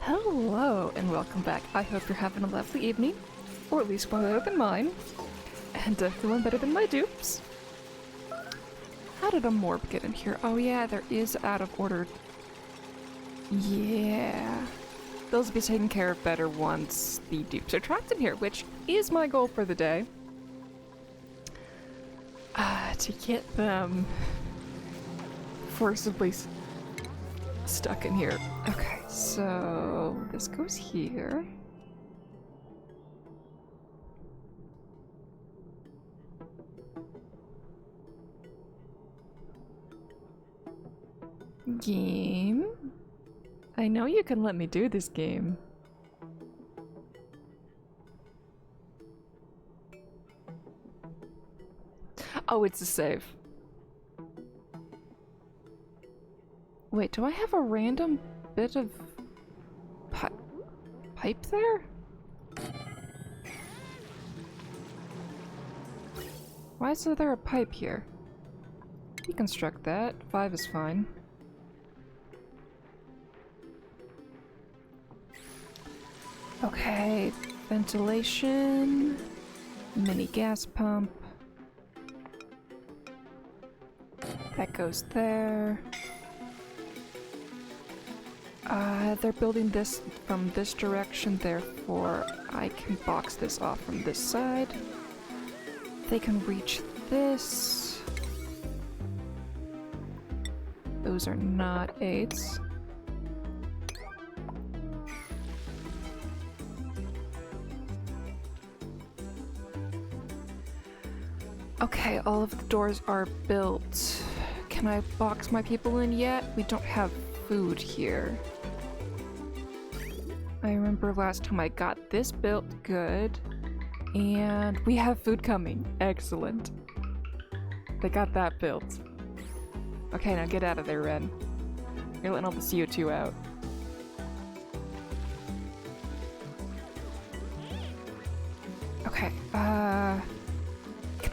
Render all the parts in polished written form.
Hello and welcome back. I hope you're having a lovely evening, or at least one better than mine, and feeling better than my dupes. How did a morb get in here? Oh yeah, there is out of order. Yeah. Those will be taken care of better once the dupes are trapped in here, which is my goal for the day. To get them forcibly stuck in here. Okay, so this goes here. Game? I know you can let me do this game. Oh, it's a save. Wait, do I have a random bit of pipe there? Why is there a pipe here? Deconstruct that. 5 is fine. Okay, ventilation, mini gas pump. That goes there. They're building this from this direction, therefore I can box this off from this side. They can reach this. Those are not 8s. Okay, all of the doors are built. Can I box my people in yet? We don't have food here. I remember last time I got this built. Good. And we have food coming. Excellent. They got that built. Okay, now get out of there, Ren. You're letting all the CO2 out. Okay, can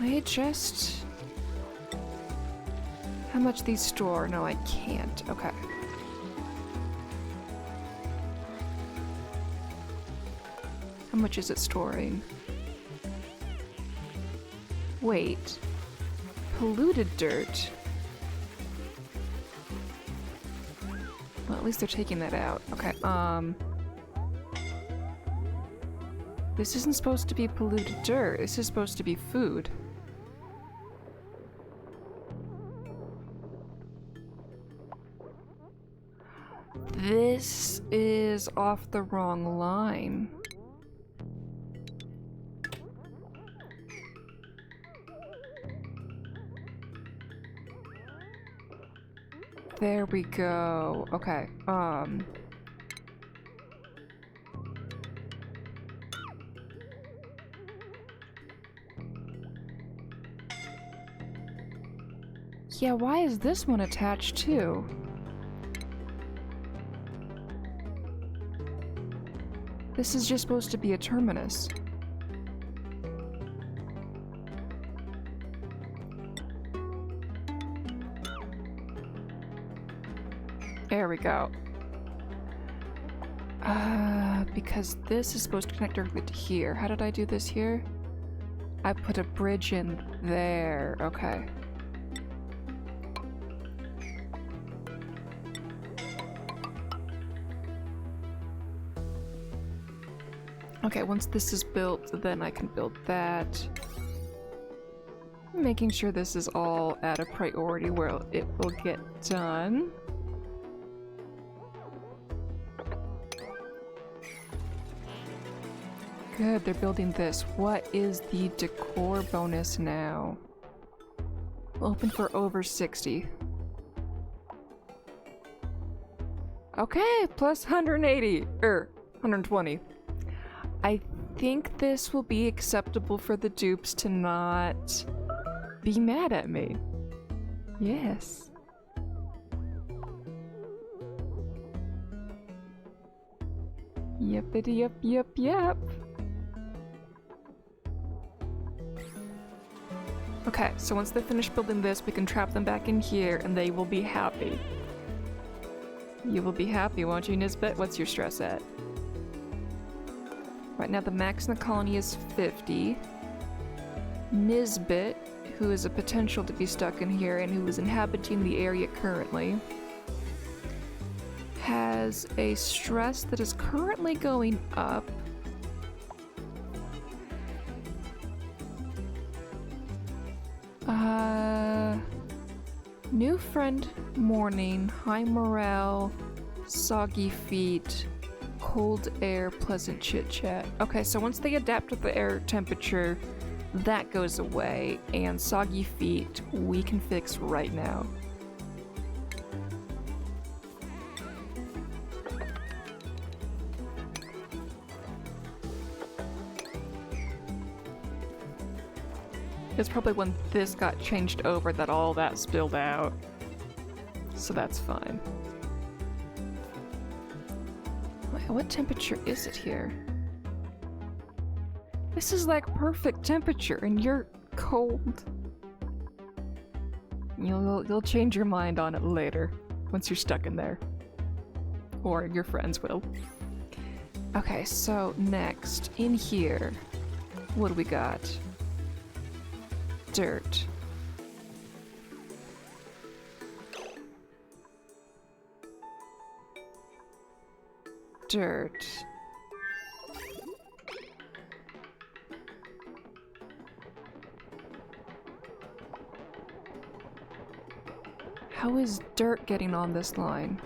I adjust how much these store? No, I can't. Okay. How much is it storing? Wait. Polluted dirt. Well, at least they're taking that out. Okay, this isn't supposed to be polluted dirt. This is supposed to be food. This is off the wrong line. There we go. Okay, yeah, why is this one attached too? This is just supposed to be a terminus. There we go. Because this is supposed to connect directly to here. How did I do this here? I put a bridge in there. Okay. Okay, once this is built, then I can build that. Making sure this is all at a priority where it will get done. Good, they're building this. What is the decor bonus now? Open for over 60. Okay, plus 180, 120. I think this will be acceptable for the dupes to not be mad at me. Yes. Yippity yep yep yep. Okay, so once they finish building this, we can trap them back in here and they will be happy. You will be happy, won't you, Nisbet? What's your stress at? Right now the max in the colony is 50. Nisbet, who is a potential to be stuck in here and who is inhabiting the area currently, has a stress that is currently going up. New friend, morning, high morale, soggy feet, cold air, pleasant chit chat. Okay, so once they adapt to the air temperature, that goes away, and soggy feet we can fix right now. It's probably when this got changed over that all that spilled out. So that's fine. Wait, what temperature is it here? This is like perfect temperature and you're cold. You'll change your mind on it later once you're stuck in there. Or your friends will. Okay, so next, in here, what do we got? Dirt. Dirt. How is dirt getting on this line?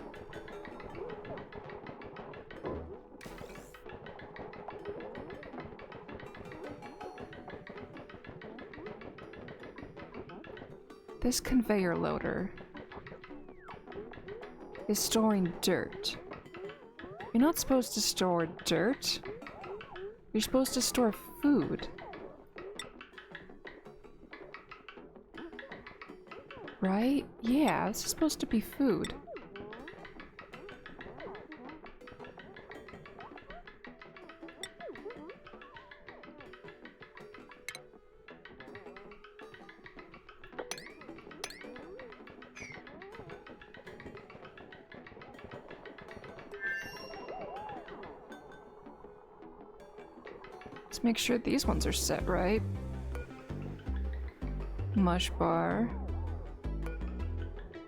This conveyor loader is storing dirt. You're not supposed to store dirt. You're supposed to store food. Right? Yeah, this is supposed to be food. Let's make sure these ones are set right. Mush bar.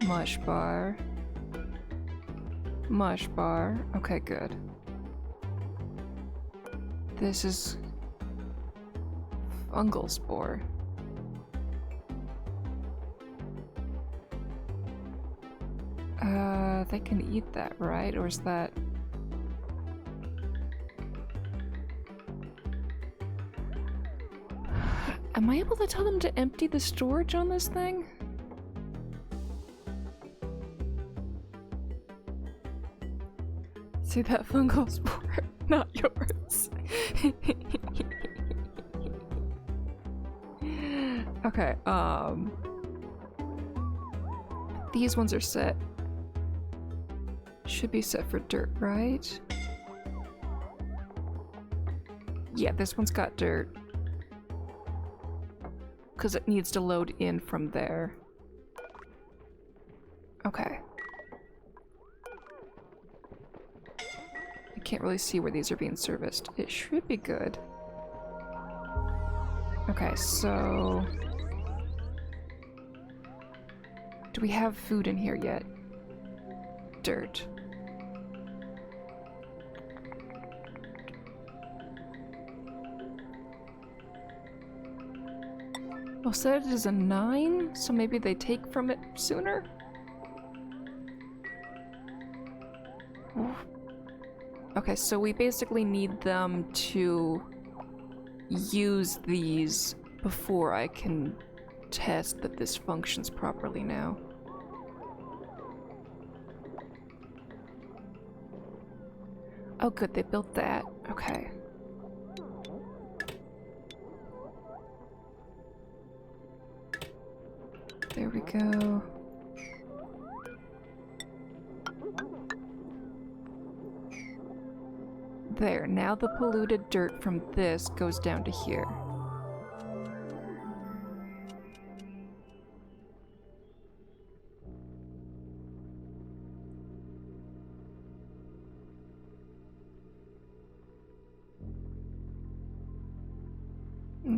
Mush bar. Mush bar. Okay, good. This is fungal spore. They can eat that, right? Or is that... Am I able to tell them to empty the storage on this thing? See that fungal spore? Not yours. Okay, these ones are set. Should be set for dirt, right? Yeah, this one's got dirt. Because it needs to load in from there. Okay. I can't really see where these are being serviced. It should be good. Okay, so... Do we have food in here yet? Dirt. Well, set it as a 9, so maybe they take from it sooner? Oof. Okay, so we basically need them to use these before I can test that this functions properly now. Oh good, they built that. Okay. There we go. There, now the polluted dirt from this goes down to here.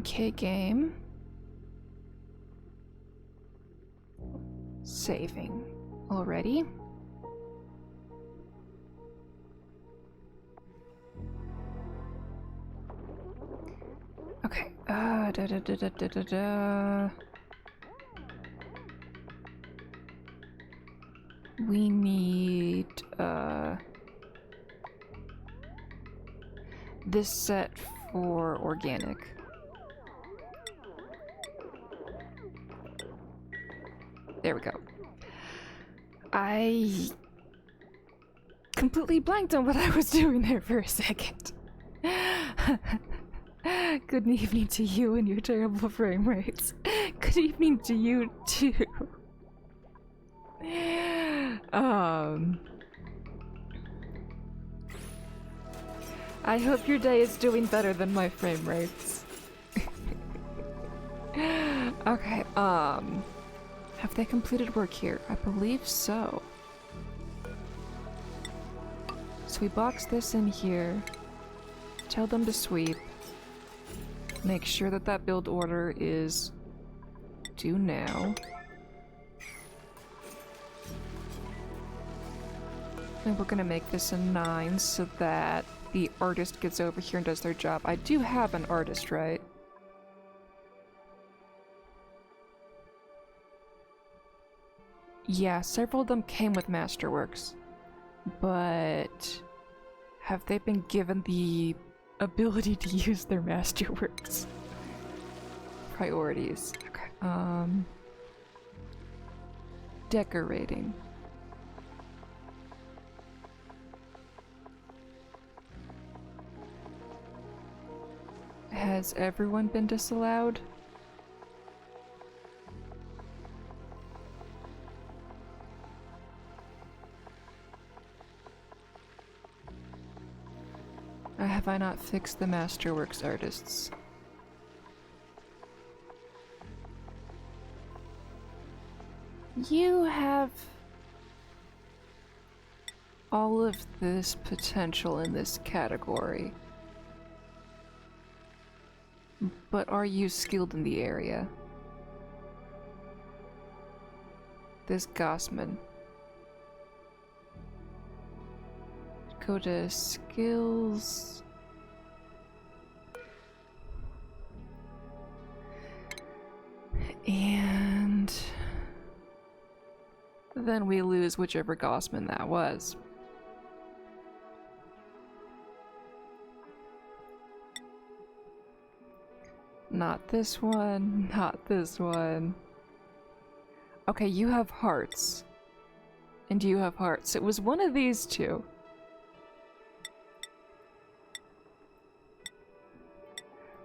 Okay, game. Saving already. Okay. We need this set for organic. There we go. I completely blanked on what I was doing there for a second. Good evening to you and your terrible frame rates. Good evening to you too. I hope your day is doing better than my frame rates. Okay, have they completed work here? I believe so. So we box this in here. Tell them to sweep. Make sure that that build order is due now. And we're gonna make this a 9 so that the artist gets over here and does their job. I do have an artist, right? Yeah, several of them came with Masterworks. But have they been given the ability to use their Masterworks? Priorities. Okay. Decorating. Has everyone been disallowed? Have I not fixed the Masterworks artists? You have all of this potential in this category. But are you skilled in the area? This Gossman. Go to skills. And then we lose whichever Gossman that was. Not this one, not this one. Okay, you have hearts. And you have hearts. It was one of these two.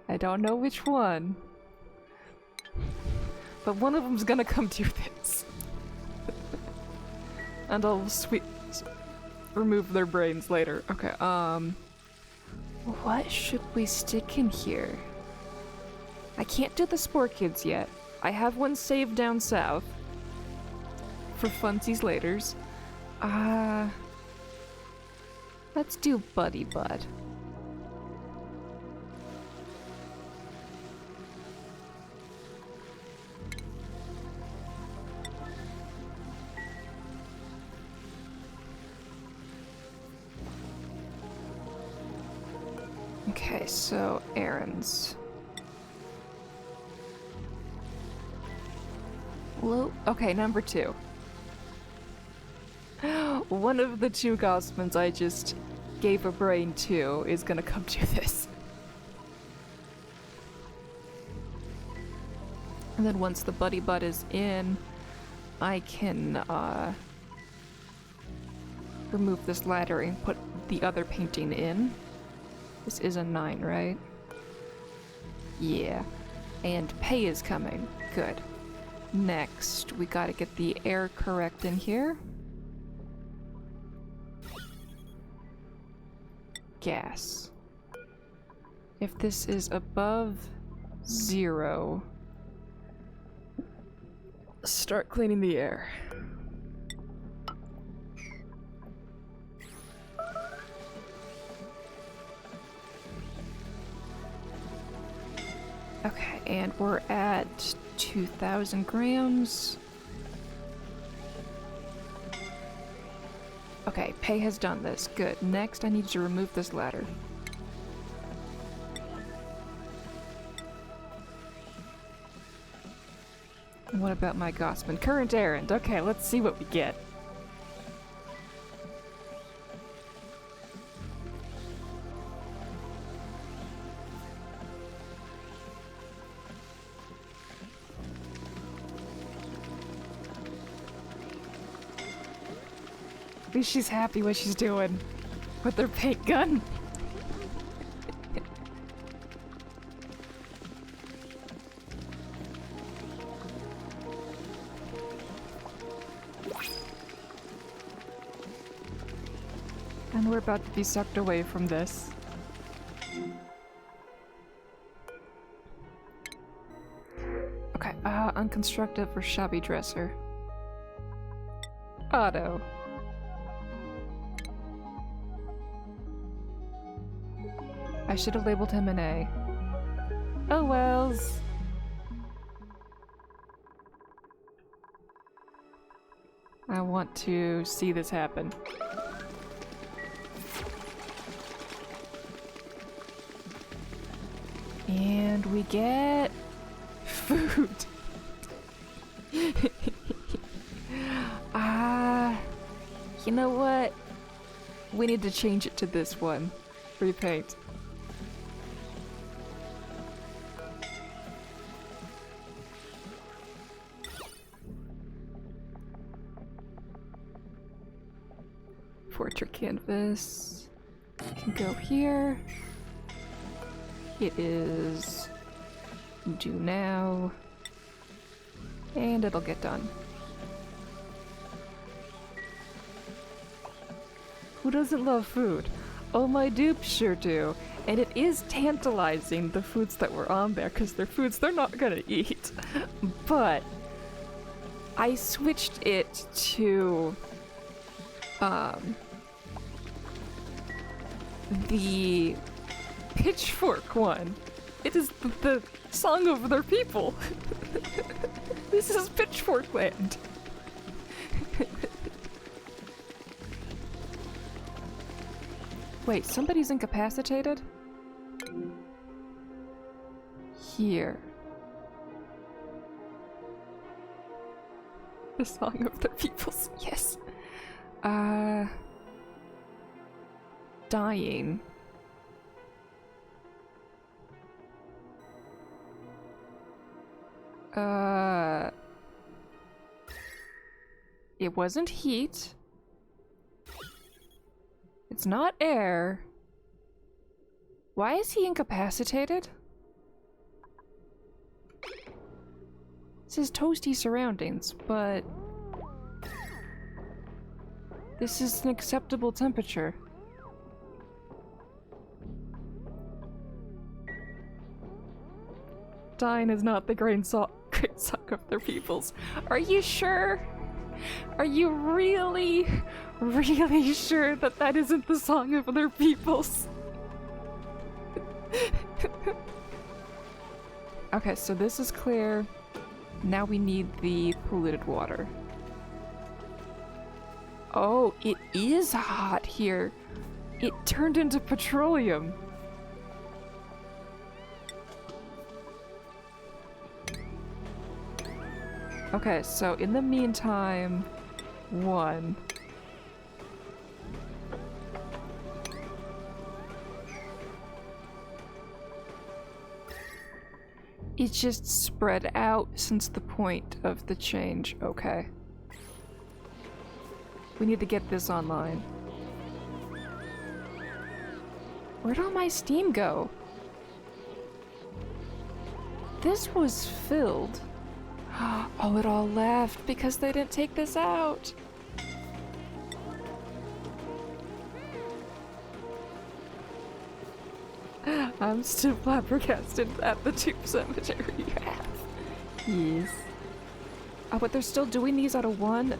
I don't know which one. But one of them's gonna come do this. And I'll remove their brains later. Okay, what should we stick in here? I can't do the Spore Kids yet. I have one saved down south. For funsies laters. Let's do Buddy Bud. Okay, so errands. Okay, number 2. One of the 2 Gossmans I just gave a brain to is gonna come do this. And then once the Buddy Bud is in, I can remove this ladder and put the other painting in. This is a 9, right? Yeah. And pay is coming. Good. Next, we gotta get the air correct in here. Gas. If this is above 0, start cleaning the air. Okay, and we're at 2,000 grams. Okay, Pei has done this. Good. Next, I need to remove this ladder. And what about my Gossman? Current errand. Okay, let's see what we get. At least she's happy what she's doing with her paint gun. And we're about to be sucked away from this. Okay, unconstructive or shabby dresser. Auto. I should have labeled him an A. Oh wells. I want to see this happen. And we get food. You know what? We need to change it to this one. Repaint. Portrait canvas can go here. It is due now, and it'll get done. Who doesn't love food? Oh, my dupes sure do. And it is tantalizing, the foods that were on there, because they're foods they're not gonna eat. But I switched it to the pitchfork one. It is the song of their people. This is Pitchfork Land. Wait, somebody's incapacitated? Here. The song of the peoples. Yes. Dying. It wasn't heat. It's not air. Why is he incapacitated? It says toasty surroundings, but this is an acceptable temperature. Dying is not the great song of their peoples. Are you sure? Are you really, really sure that that isn't the song of their peoples? Okay, so this is clear. Now we need the polluted water. Oh, it is hot here. It turned into petroleum. Okay, so in the meantime, one. It's just spread out since the point of the change. Okay. We need to get this online. Where'd all my steam go? This was filled. Oh, it all left because they didn't take this out. I'm still flabbergasted at the tube cemetery you have. Yes. Oh, but they're still doing these out of one?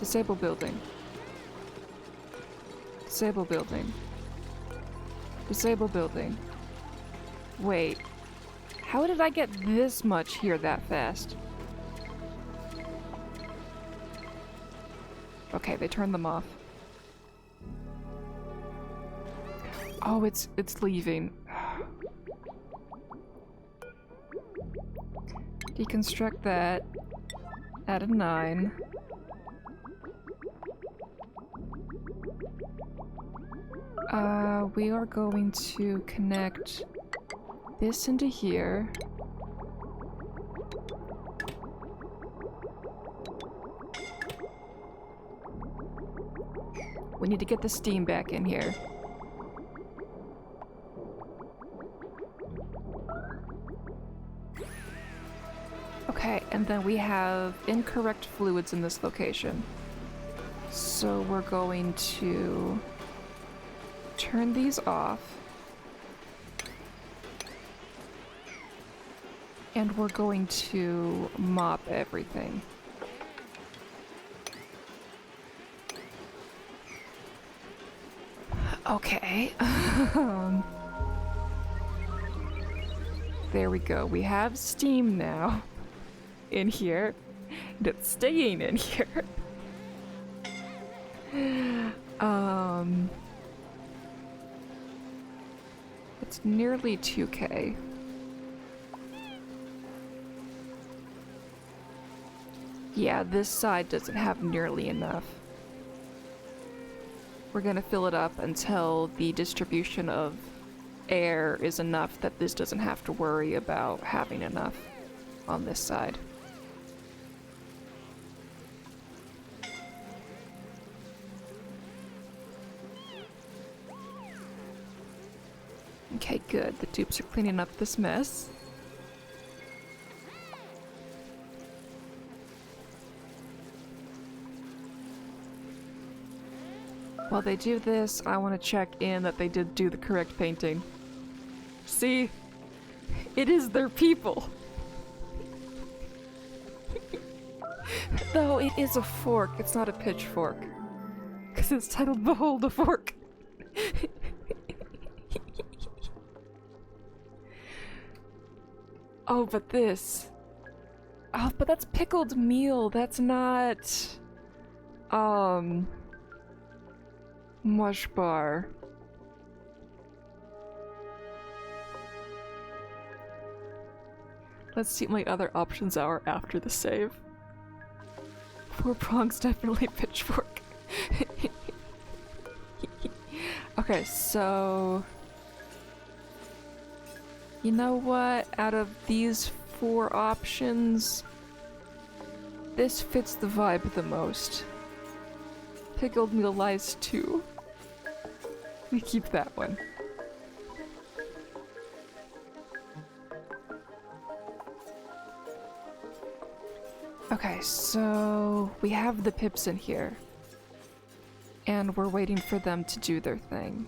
Disable building. Disable building. Disable building. Wait. How did I get this much here that fast? Okay, they turned them off. Oh, it's leaving. Deconstruct that. Add a 9. We are going to connect this into here. We need to get the steam back in here. Okay, and then we have incorrect fluids in this location. So we're going to turn these off. And we're going to mop everything. Okay. There we go. We have steam now in here. And it's staying in here. It's nearly 2K. Yeah, this side doesn't have nearly enough. We're gonna fill it up until the distribution of air is enough that this doesn't have to worry about having enough on this side. Okay, good. The dupes are cleaning up this mess. While they do this, I want to check in that they did do the correct painting. See? It is their people! Though it is a fork, it's not a pitchfork. Because it's titled Behold a Fork. Oh, but this. Oh, but that's pickled meal. That's not... mush bar. Let's see what my other options are after the save. 4 prongs, definitely pitchfork. Okay, so... You know what? Out of these 4 options, this fits the vibe the most. Pickled meal lies 2. We keep that one. Okay, so we have the pips in here. And we're waiting for them to do their thing.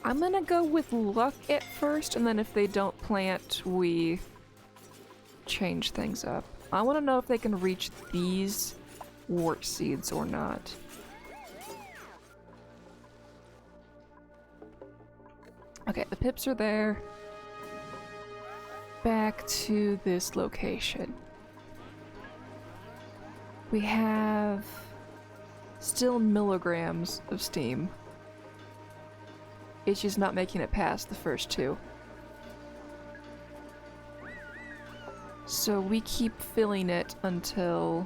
I'm gonna go with luck at first, and then if they don't plant, we change things up. I want to know if they can reach these wart seeds or not. Okay, the pips are there. Back to this location. We have still milligrams of steam. It's just not making it past the first 2. So we keep filling it until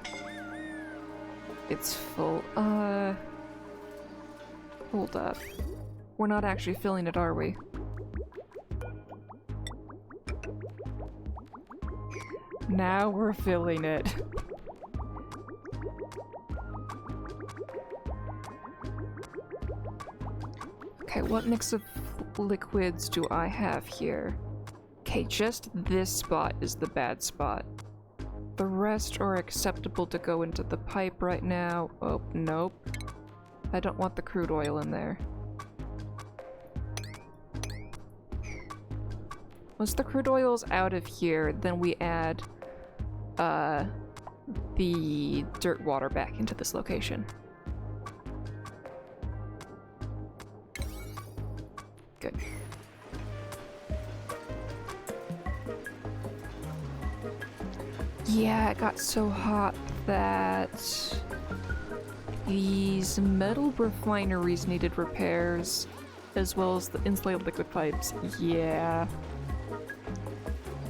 it's full. Hold up. We're not actually filling it, are we? Now we're filling it. Okay, what mix of liquids do I have here? Okay, just this spot is the bad spot. The rest are acceptable to go into the pipe right now. Oh, nope. I don't want the crude oil in there. Once the crude oil's out of here, then we add the dirt water back into this location. Good. Yeah, it got so hot that these metal refineries needed repairs, as well as the insulated liquid pipes. Yeah.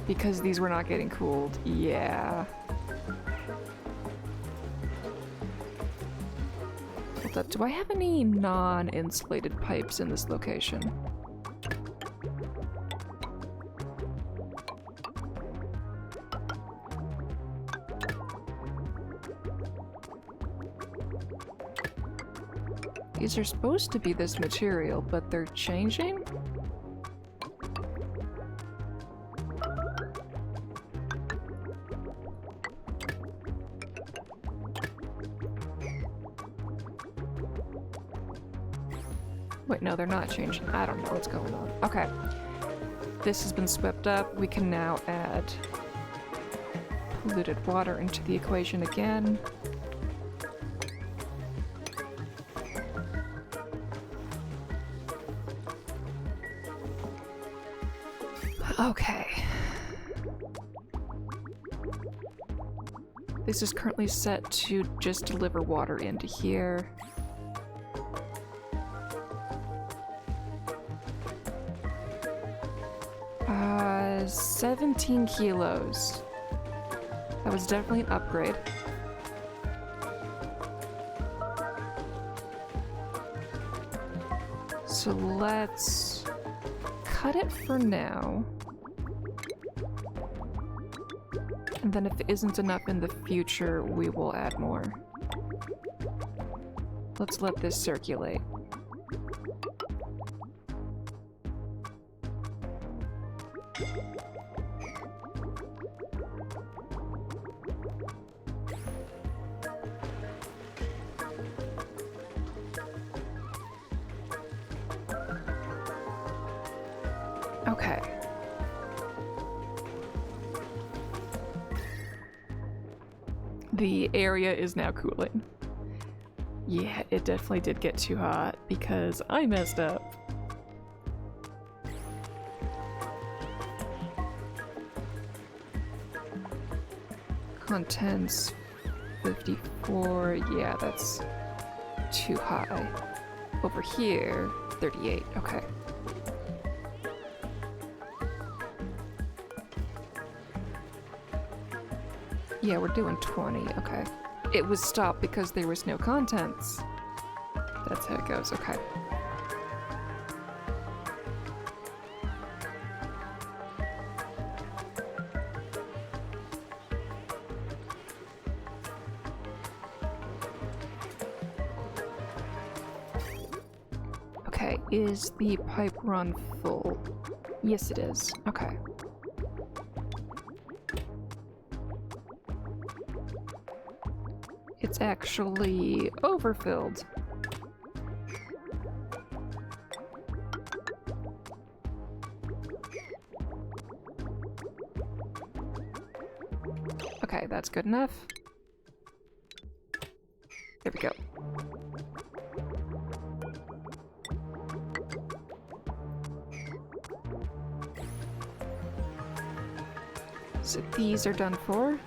Because these were not getting cooled. Yeah. Hold up, do I have any non-insulated pipes in this location? These are supposed to be this material, but they're changing? Wait, no, they're not changing. I don't know what's going on. Okay. This has been swept up. We can now add polluted water into the equation again. Okay. This is currently set to just deliver water into here. 17 kilos. That was definitely an upgrade. So let's cut it for now. And then if it isn't enough in the future, we will add more. Let's let this circulate. Okay. The area is now cooling. Yeah, it definitely did get too hot because I messed up. Contents 54. Yeah, that's too high. Over here, 38. Okay. Yeah, we're doing 20, okay. It was stopped because there was no contents. That's how it goes, okay. Okay, is the pipe run full? Yes, it is. Okay. It's actually overfilled. Okay, that's good enough. There we go. So these are done for.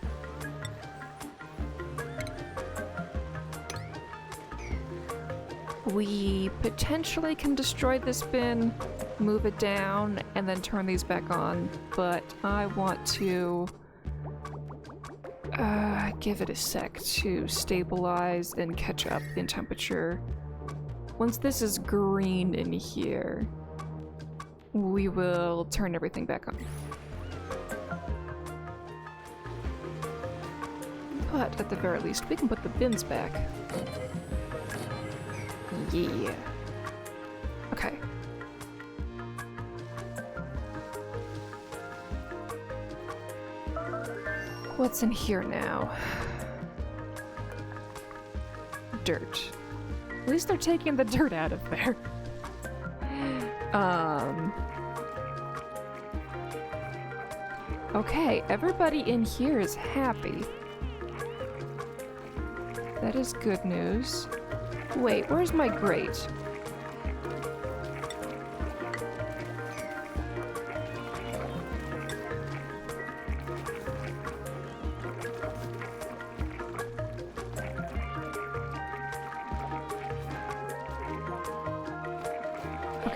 We potentially can destroy this bin, move it down, and then turn these back on, but I want to give it a sec to stabilize and catch up in temperature. Once this is green in here, we will turn everything back on. But at the very least, we can put the bins back. Yeah. Okay. What's in here now? Dirt. At least they're taking the dirt out of there. Okay, everybody in here is happy. That is good news. Wait, where's my grate?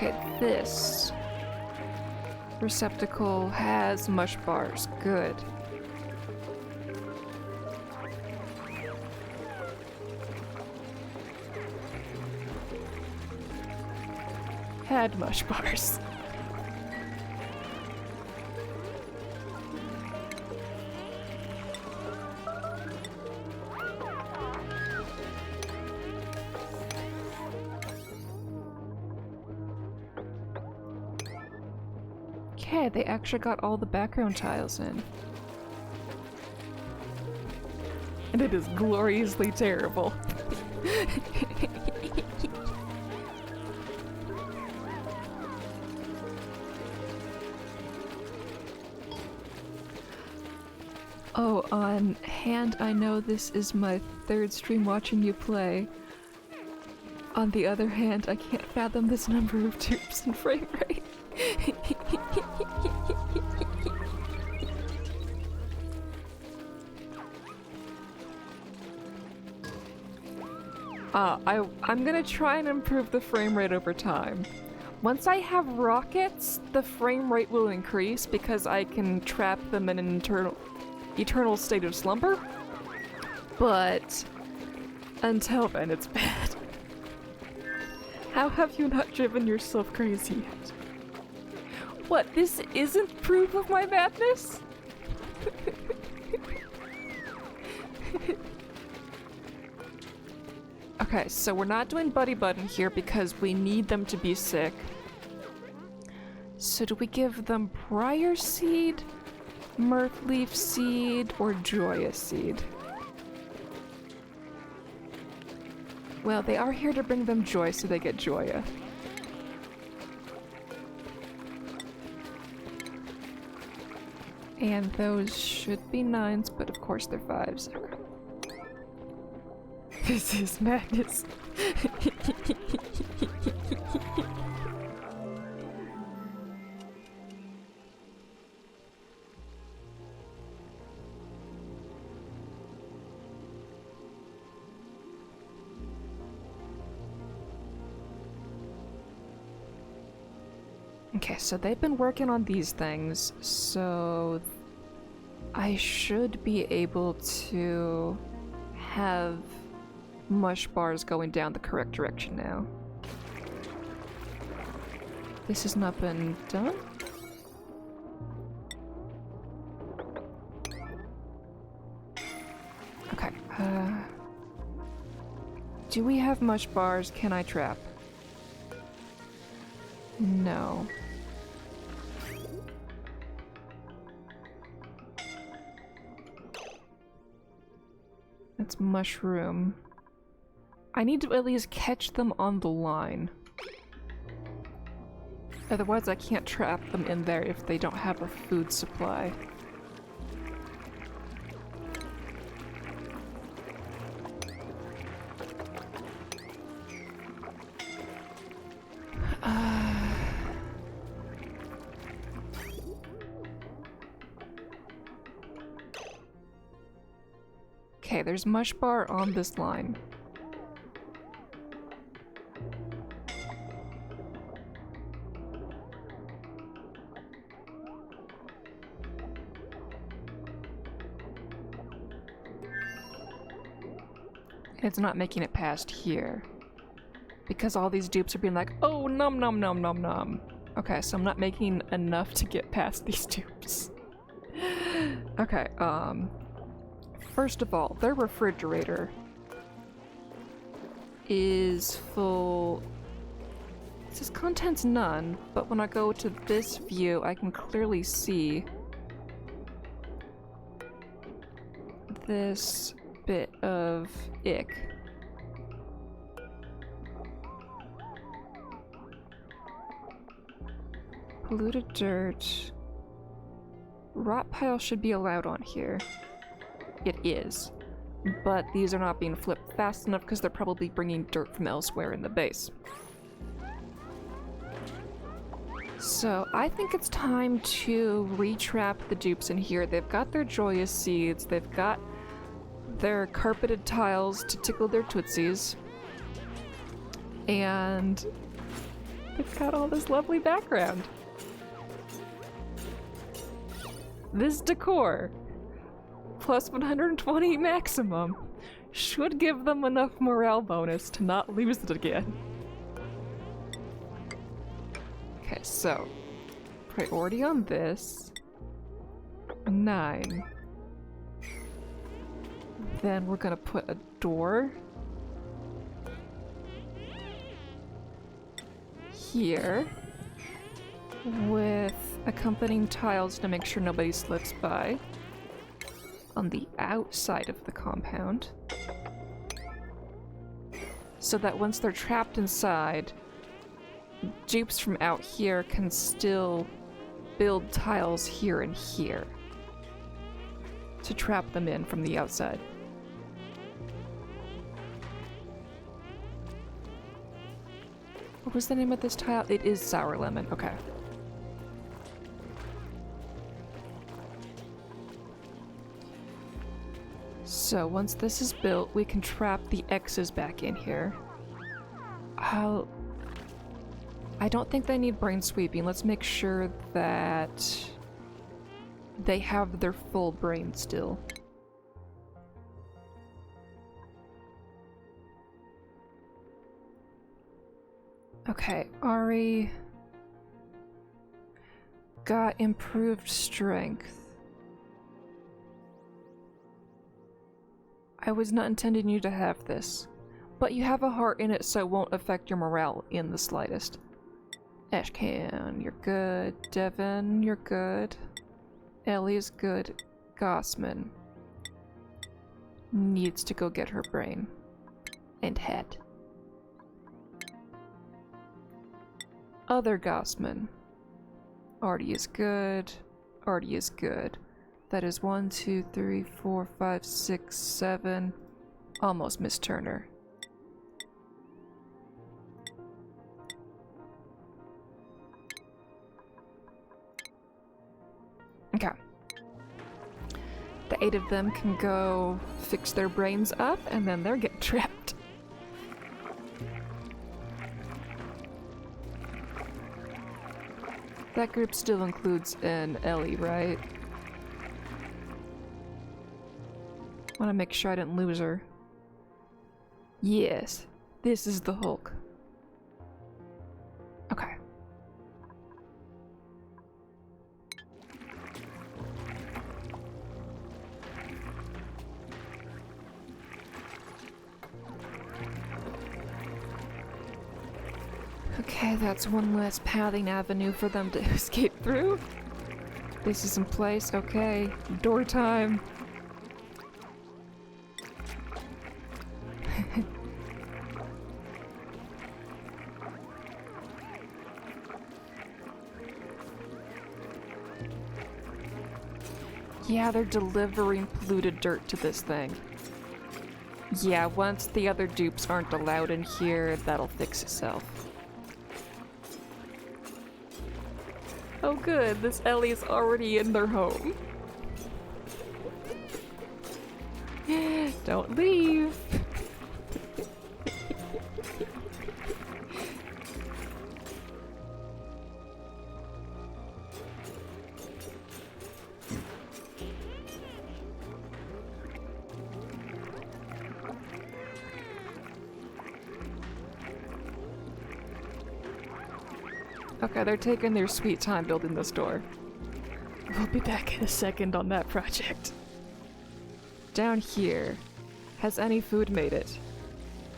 Okay, this receptacle has mush bars. Good. Had mush bars. Okay, they actually got all the background tiles in. And it is gloriously terrible. Oh, on hand, I know this is my third stream watching you play. On the other hand, I can't fathom this number of dupes and frame rate. I'm gonna try and improve the frame rate over time. Once I have rockets, the frame rate will increase because I can trap them in an eternal state of slumber. But until then, it's bad. How have you not driven yourself crazy yet? What, this isn't proof of my madness? Okay, so we're not doing Buddy Button here because we need them to be sick. So do we give them Briar Seed, Mirthleaf Seed, or Joya Seed? Well, they are here to bring them joy, so they get Joya. And those should be 9s, but of course they're 5s. Okay. This is madness. Okay, so they've been working on these things, so I should be able to have mush bars going down the correct direction now. This has not been done? Okay, do we have mush bars? Can I trap? No. That's mushroom. I need to at least catch them on the line. Otherwise I can't trap them in there if they don't have a food supply. Okay, there's mush bar on this line. It's not making it past here. Because all these dupes are being like, oh, nom nom nom nom nom. Okay, so I'm not making enough to get past these dupes. Okay, first of all, their refrigerator is full. It says contents none, but when I go to this view, I can clearly see this bit of ick. Polluted dirt. Rot pile should be allowed on here. It is. But these are not being flipped fast enough because they're probably bringing dirt from elsewhere in the base. So I think it's time to retrap the dupes in here. They've got their joyous seeds, they've got their carpeted tiles to tickle their tootsies, and It's got all this lovely background. This decor, plus 120 maximum, should give them enough morale bonus to not lose it again. Okay, so priority on this, 9. Then we're gonna put a door here with accompanying tiles to make sure nobody slips by on the outside of the compound, so that once they're trapped inside, dupes from out here can still build tiles here and here to trap them in from the outside. What was the name of this tile? It is Sour Lemon, okay. So once this is built, we can trap the X's back in here. I don't think they need brain sweeping. Let's make sure that they have their full brain still. Okay, Ari got improved strength. I was not intending you to have this, but you have a heart in it, so it won't affect your morale in the slightest. Ashcan, you're good. Devin, you're good. Ellie's good. Gossman needs to go get her brain and head. Other Gossman. Artie is good. Artie is good. That is 1, 2, 3, 4, 5, 6, 7. Almost Miss Turner. Okay. The 8 of them can go fix their brains up, and then they're getting trapped. That group still includes an Ellie, right? Want to make sure I didn't lose her. Yes, this is the Hulk. Okay. Okay, that's one less pathing avenue for them to escape through. This is in place, okay. Door time. Yeah, they're delivering polluted dirt to this thing. Yeah, once the other dupes aren't allowed in here, that'll fix itself. Oh good, this Ellie's already in their home. Don't leave! Okay, they're taking their sweet time building this door. We'll be back in a second on that project. Down here, has any food made it?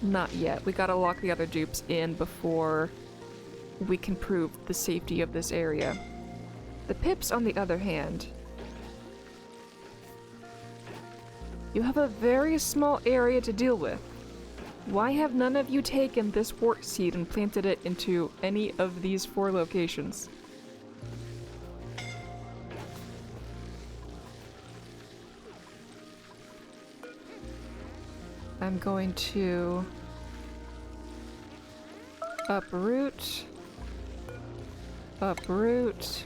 Not yet. We gotta lock the other dupes in before we can prove the safety of this area. The Pips, on the other hand, you have a very small area to deal with. Why have none of you taken this wart seed and planted it into any of these 4 locations? I'm going to uproot, uproot,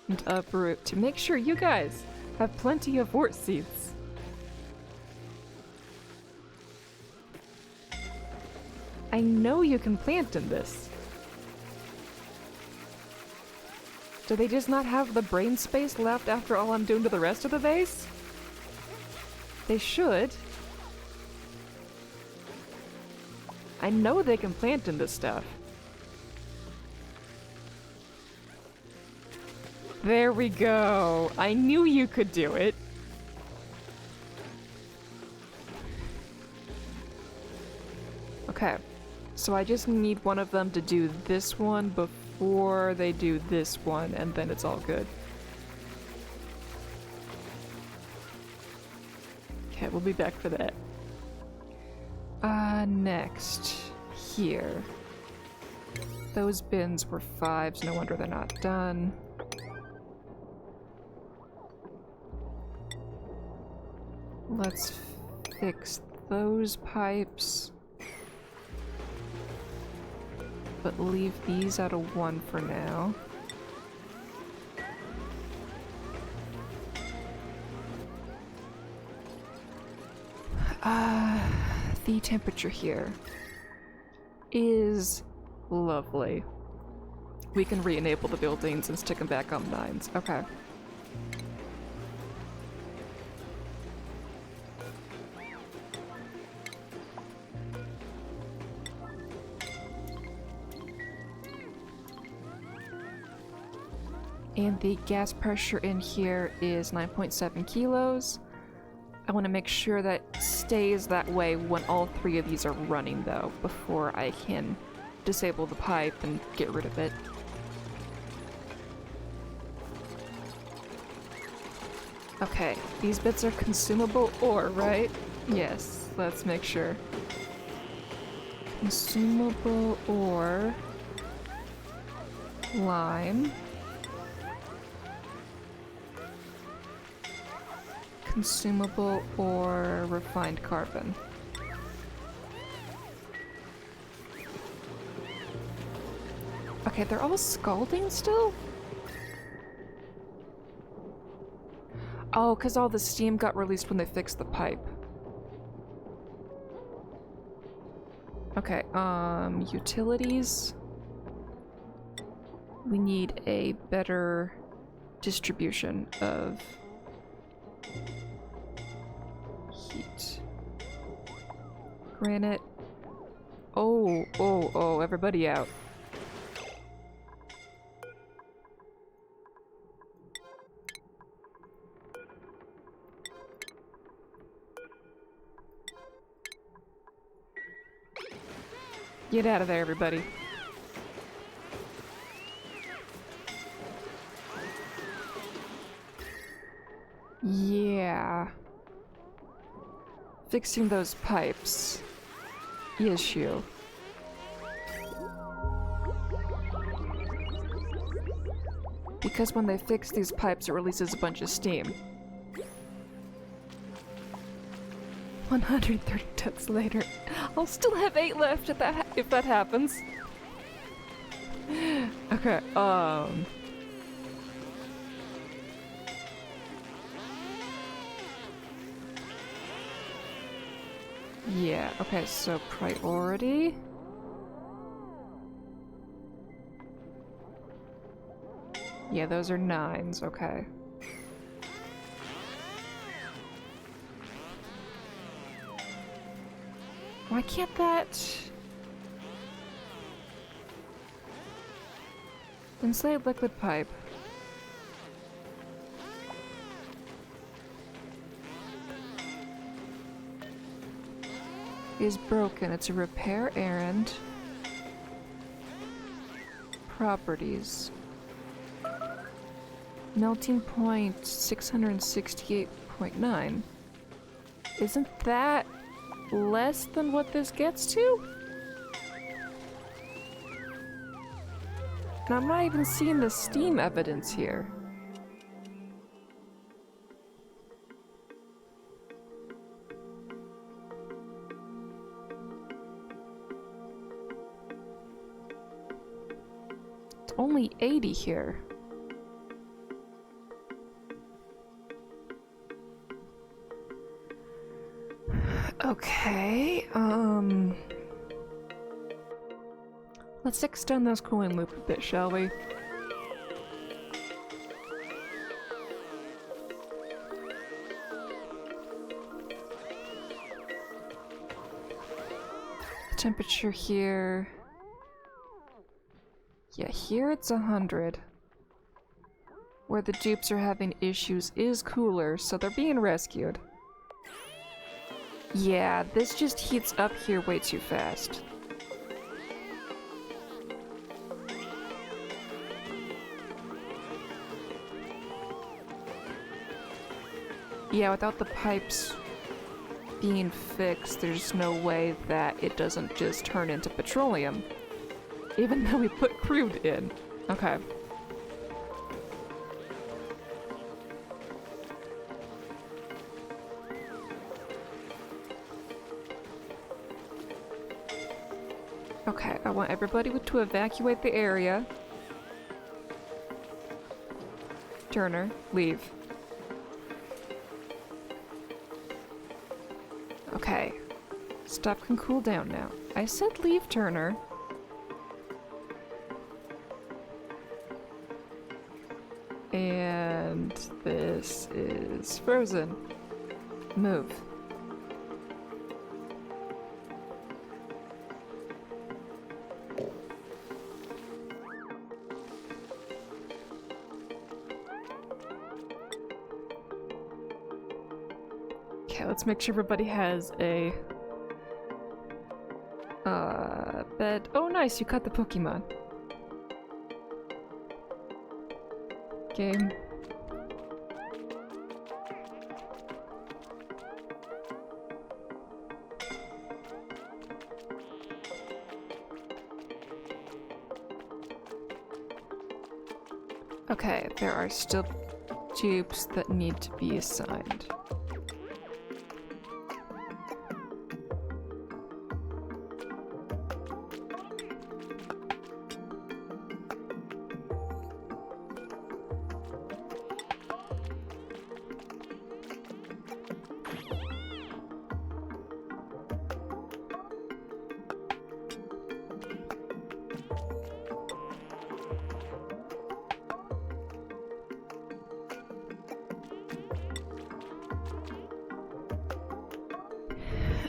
and uproot to make sure you guys have plenty of wart seeds. I know you can plant in this. Do they just not have the brain space left after all I'm doing to the rest of the base? They should. I know they can plant in this stuff. There we go. I knew you could do it. Okay. So I just need one of them to do this one before they do this one, and then it's all good. Okay, we'll be back for that. Next. Here. Those bins were 5s, no wonder they're not done. Let's fix those pipes. But leave these at a 1 for now. The temperature here is lovely. We can re-enable the buildings and stick them back on 9s. Okay. And the gas pressure in here is 9.7 kilos. I want to make sure that stays that way when all 3 of these are running, though, before I can disable the pipe and get rid of it. Okay, these bits are consumable ore, right? Yes, let's make sure. Consumable ore. Lime. Consumable or refined carbon. Okay, they're all scalding still? Oh, because all the steam got released when they fixed the pipe. Okay, utilities. We need a better distribution of heat. Granite. Oh, everybody out. Get out of there, everybody. Yeah. Fixing those pipes. Issue. Because when they fix these pipes, it releases a bunch of steam. 130 deaths later. I'll still have 8 left if that happens. Okay, yeah, okay, so priority. Yeah, those are 9s, okay. Why can't that... Insulated liquid pipe. Is broken. It's a repair errand. Properties. Melting point 668.9. Isn't that less than what this gets to? And I'm not even seeing the steam evidence here. It's only 80 here. Okay, Let's extend this cooling loop a bit, shall we? Temperature here. Yeah, here it's 100. Where the dupes are having issues is cooler, so they're being rescued. Yeah, this just heats up here way too fast. Yeah, without the pipes being fixed, there's no way that it doesn't just turn into petroleum. Even though we put crude in. Okay. Okay, I want everybody to evacuate the area. Turner, leave. Okay. Stuff can cool down now. I said leave, Turner. And this is frozen. Move. Okay, let's make sure everybody has a bed. Oh nice, you caught the Pokemon. Game. Okay, there are still dupes that need to be assigned.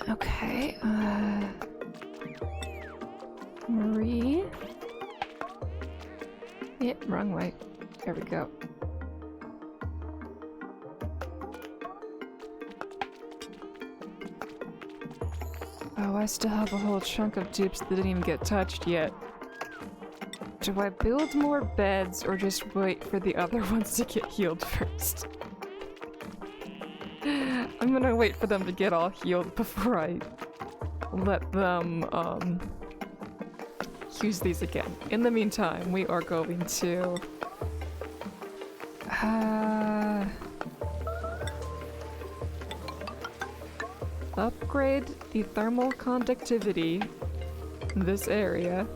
Okay, Marie? Yep, wrong way. There we go. Oh, I still have a whole chunk of dupes that didn't even get touched yet. Do I build more beds or just wait for the other ones to get healed first? I'm gonna wait for them to get all healed before I let them, use these again. In the meantime, we are going to... upgrade the thermal conductivity in this area.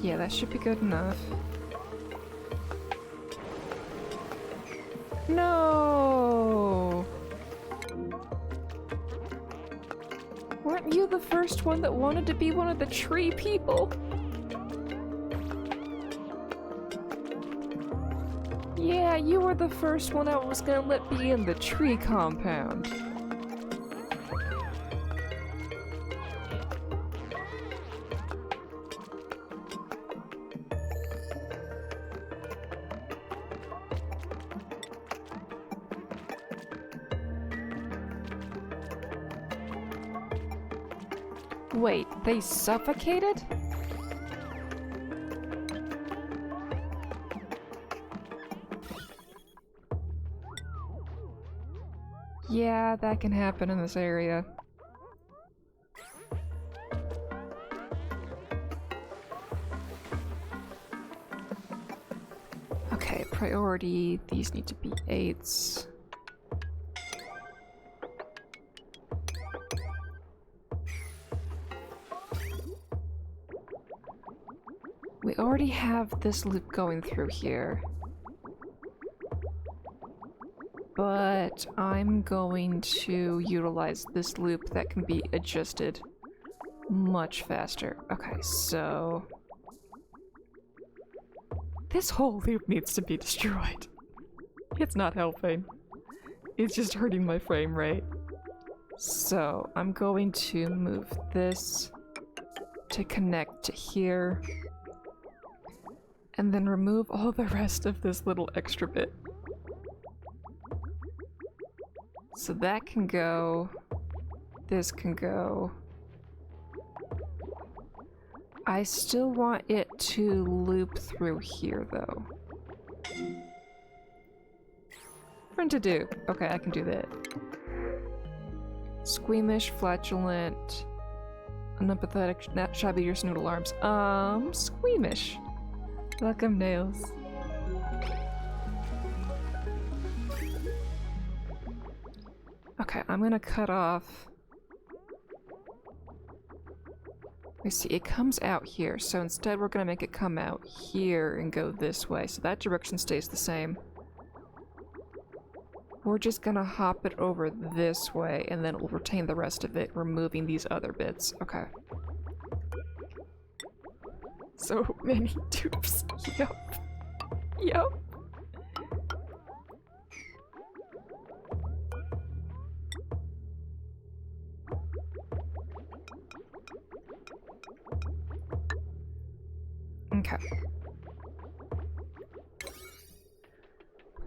Yeah, that should be good enough. No! Weren't you the first one that wanted to be one of the tree people? Yeah, you were the first one I was gonna let be in the tree compound. Wait, they suffocated? Yeah, that can happen in this area. Okay, priority, these need to be 8s. We already have this loop going through here. but I'm going to utilize this loop that can be adjusted much faster. Okay, so this whole loop needs to be destroyed. It's not helping. It's just hurting my frame rate. So I'm going to move this to connect to here, and then remove all the rest of this little extra bit. So that can go, this can go. I still want it to loop through here though. Print to do. Okay, I can do that. Squeamish, flatulent, unempathetic, shabby your snoodle arms. Squeamish. Welcome, Nails. Okay, I'm gonna cut off. You see, it comes out here, so instead we're gonna make it come out here and go this way, so that direction stays the same. We're just gonna hop it over this way, and then we'll retain the rest of it, removing these other bits. Okay. So many dupes. Yup. Yup. Okay.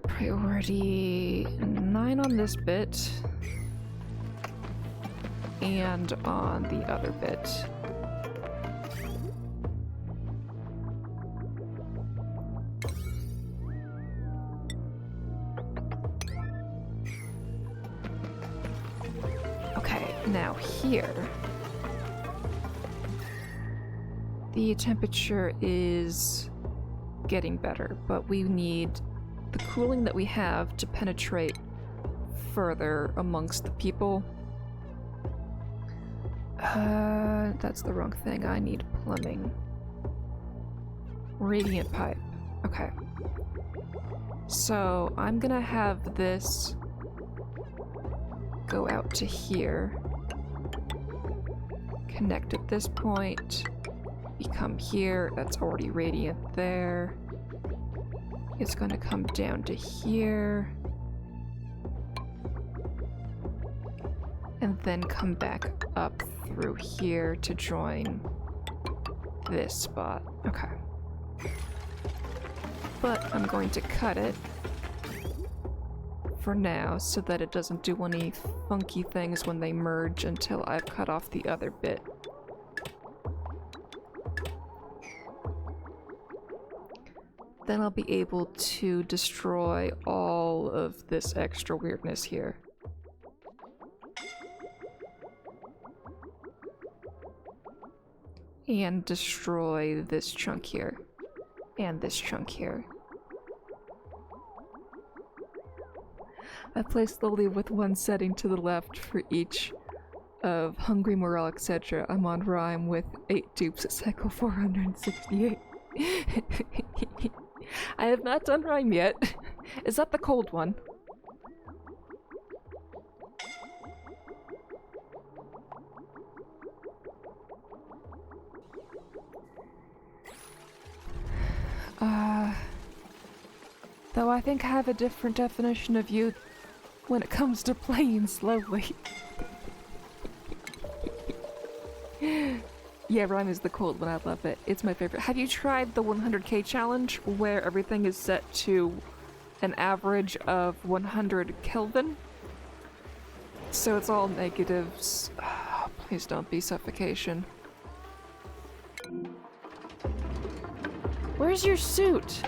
Priority 9 on this bit, and on the other bit. Okay, now here, the temperature is getting better, but we need the cooling that we have to penetrate further amongst the people. That's the wrong thing. I need plumbing. Radiant pipe. Okay. So I'm gonna have this go out to here, connect at this point, become here. That's already radiant there. It's going to come down to here, and then come back up through here to join this spot. Okay. But I'm going to cut it for now so that it doesn't do any funky things when they merge until I've cut off the other bit. Then I'll be able to destroy all of this extra weirdness here. And destroy this chunk here. And this chunk here. I placed the lead with one setting to the left for each of Hungry Morale, etc. I'm on rhyme with 8 dupes at cycle 468. I have not done rhyme yet. Is that the cold one? Though I think I have a different definition of you when it comes to playing slowly. Yeah, rhyme is the cold one. I love it. It's my favorite. Have you tried the 100k challenge where everything is set to an average of 100 Kelvin? So it's all negatives. Oh, please don't be suffocation. Where's your suit?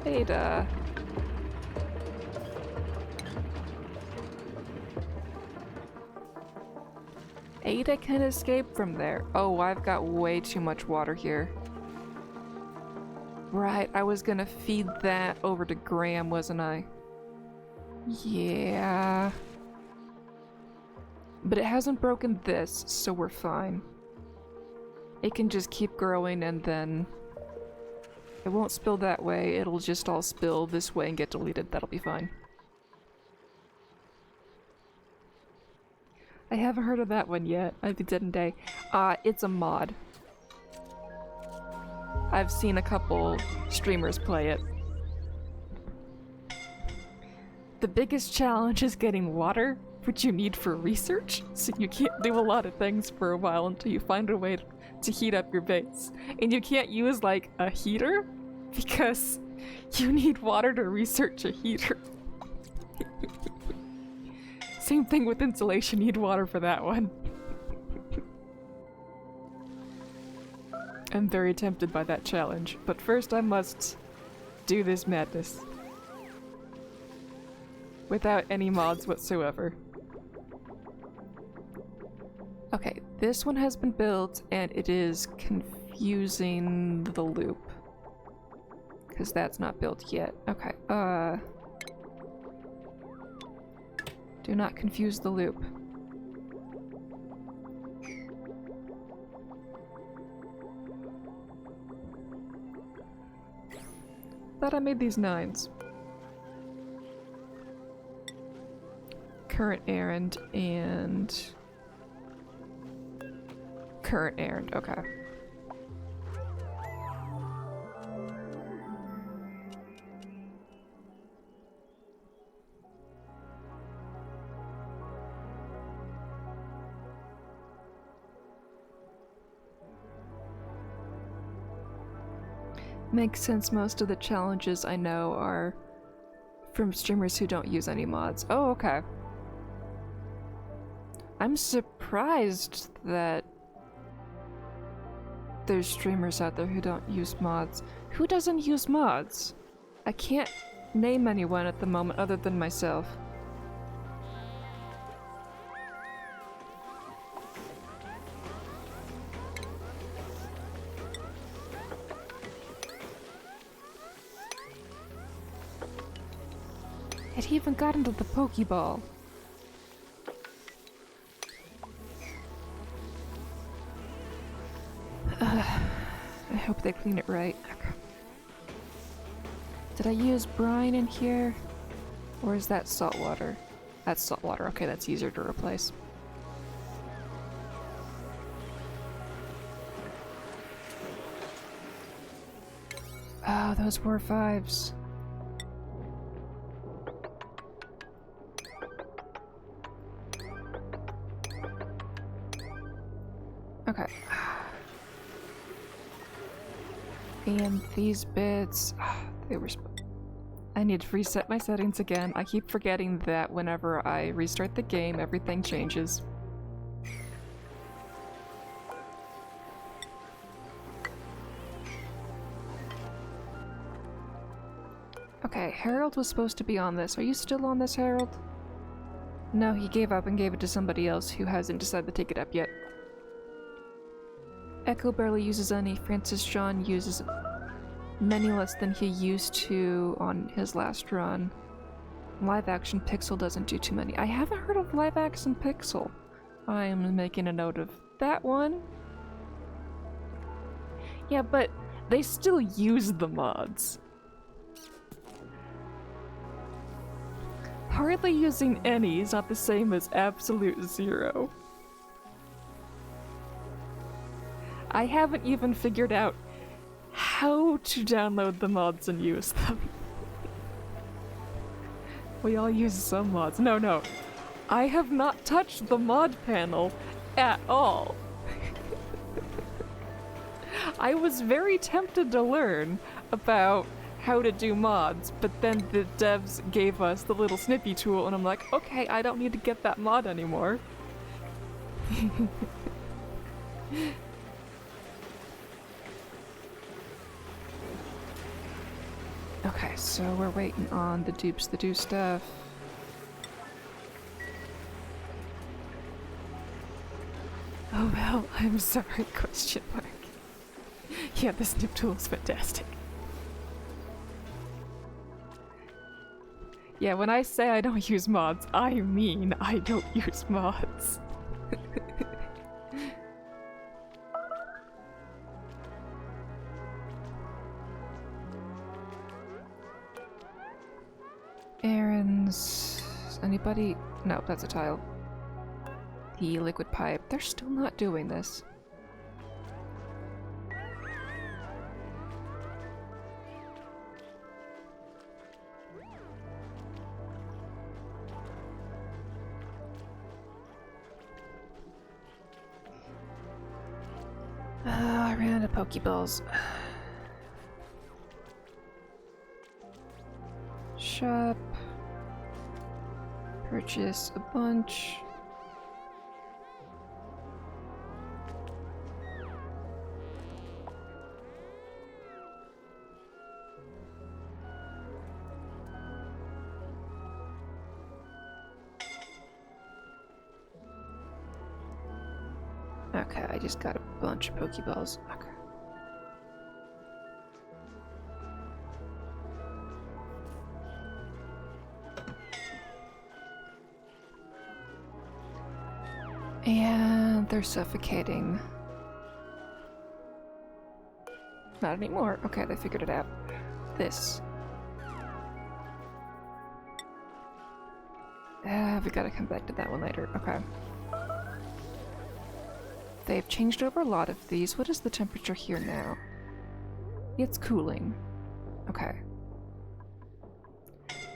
Ada. Ada can escape from there. Oh, I've got way too much water here. Right, I was gonna feed that over to Graham, wasn't I? Yeah. But it hasn't broken this, so we're fine. It can just keep growing and then It won't spill that way, it'll just all spill this way and get deleted. That'll be fine. I haven't heard of that one yet. I'd be dead and day. It's a mod. I've seen a couple streamers play it. The biggest challenge is getting water, which you need for research, so you can't do a lot of things for a while until you find a way to heat up your base. And you can't use, like, a heater, because you need water to research a heater. Same thing with insulation, you need water for that one. I'm very tempted by that challenge, but first I must do this madness. Without any mods whatsoever. Okay, this one has been built and it is confusing the loop. Because that's not built yet. Okay, do not confuse the loop. Thought I made these 9s. Current errand and... current errand, okay. Makes sense, most of the challenges I know are from streamers who don't use any mods. Oh, okay. I'm surprised that there's streamers out there who don't use mods. Who doesn't use mods? I can't name anyone at the moment other than myself. It even got into the Pokeball. I hope they clean it right. Okay. Did I use brine in here? Or is that salt water? That's salt water. Okay, that's easier to replace. Oh, those were 5s. Okay. And these bits, they were I need to reset my settings again. I keep forgetting that whenever I restart the game, everything changes. Okay, Harold was supposed to be on this. Are you still on this, Harold? No, he gave up and gave it to somebody else who hasn't decided to take it up yet. Echo barely uses any. Francis John uses many less than he used to on his last run. Live action Pixel doesn't do too many. I haven't heard of live action Pixel. I am making a note of that one. Yeah, but they still use the mods. Hardly using any is not the same as absolute zero. I haven't even figured out how to download the mods and use them. We all use some mods. No. I have not touched the mod panel at all. I was very tempted to learn about how to do mods, but then the devs gave us the little snippy tool and I'm like, okay, I don't need to get that mod anymore. Okay, so we're waiting on the dupes to do stuff. Oh well, I'm sorry, question mark. Yeah, the snip tool is fantastic. Yeah, when I say I don't use mods, I mean I don't use mods. buttons. Is anybody? No, that's a tile. The liquid pipe. They're still not doing this. I ran out of Pokeballs. Shop. Purchase a bunch. Okay, I just got a bunch of Pokeballs. Okay. And they're suffocating. Not anymore. Okay, they figured it out. This. We gotta come back to that one later. Okay. They've changed over a lot of these. What is the temperature here now? It's cooling. Okay.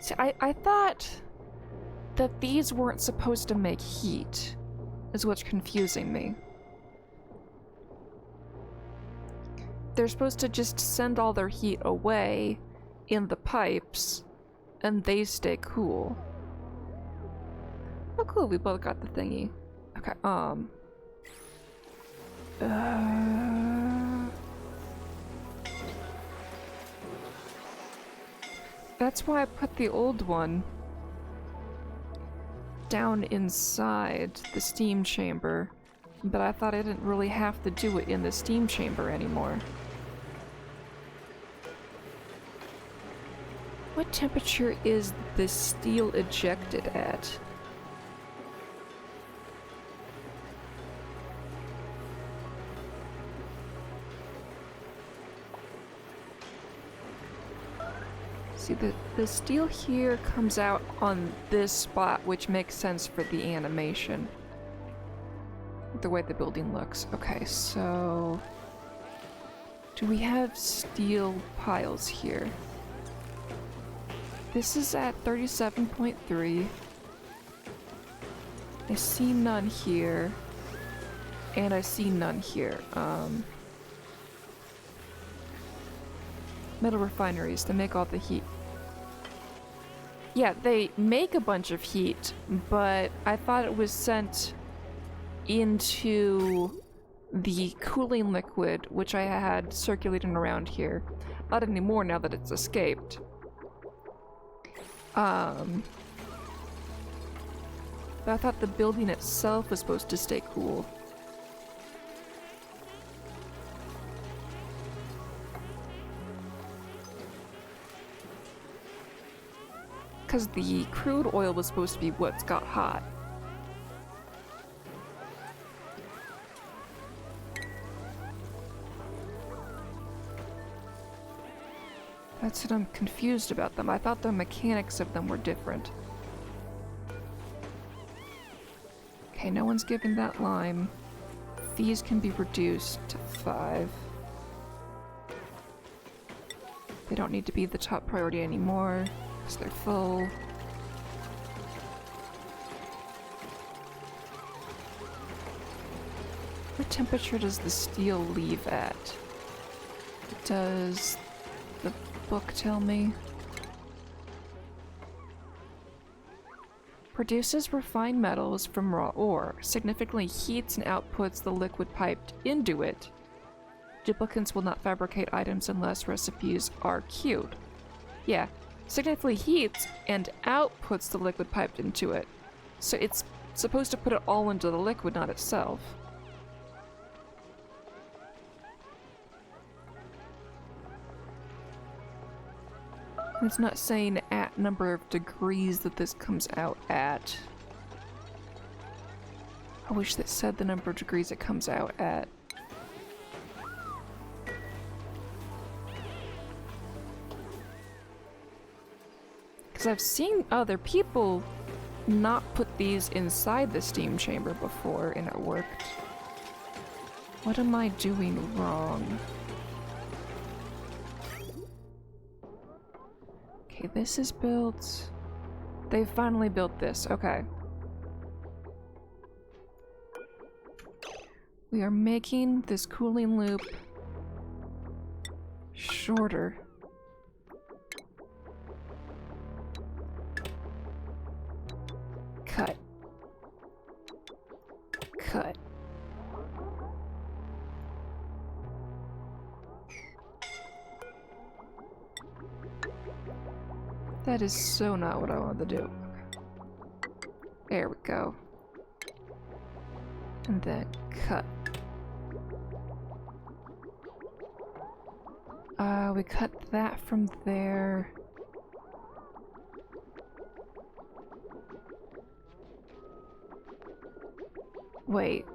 See, I thought that these weren't supposed to make heat, is what's confusing me. They're supposed to just send all their heat away in the pipes, and they stay cool. Oh cool, we both got the thingy. Okay, that's why I put the old one down inside the steam chamber, but I thought I didn't really have to do it in the steam chamber anymore. What temperature is the steel ejected at? See, the steel here comes out on this spot, which makes sense for the animation. The way the building looks. Okay, so... do we have steel piles here? This is at 37.3. I see none here. And I see none here. Metal refineries to make all the heat. Yeah, they make a bunch of heat, but I thought it was sent into the cooling liquid, which I had circulating around here. Not anymore now that it's escaped. But I thought the building itself was supposed to stay cool. Because the crude oil was supposed to be what's got hot. That's what I'm confused about them. I thought the mechanics of them were different. Okay, no one's giving that lime. These can be reduced to 5. They don't need to be the top priority anymore. Because they're full. What temperature does the steel leave at? Does the book tell me? Produces refined metals from raw ore, significantly heats and outputs the liquid piped into it. Duplicants will not fabricate items unless recipes are queued. Yeah. Significantly heats and outputs the liquid piped into it. So it's supposed to put it all into the liquid, not itself. It's not saying at number of degrees that this comes out at. I wish that said the number of degrees it comes out at. Because I've seen other people not put these inside the steam chamber before and it worked. What am I doing wrong? Okay, this is built. They finally built this. Okay. We are making this cooling loop shorter. Cut. Cut. That is so not what I wanted to do. There we go. And then cut. We cut that from there. Wait.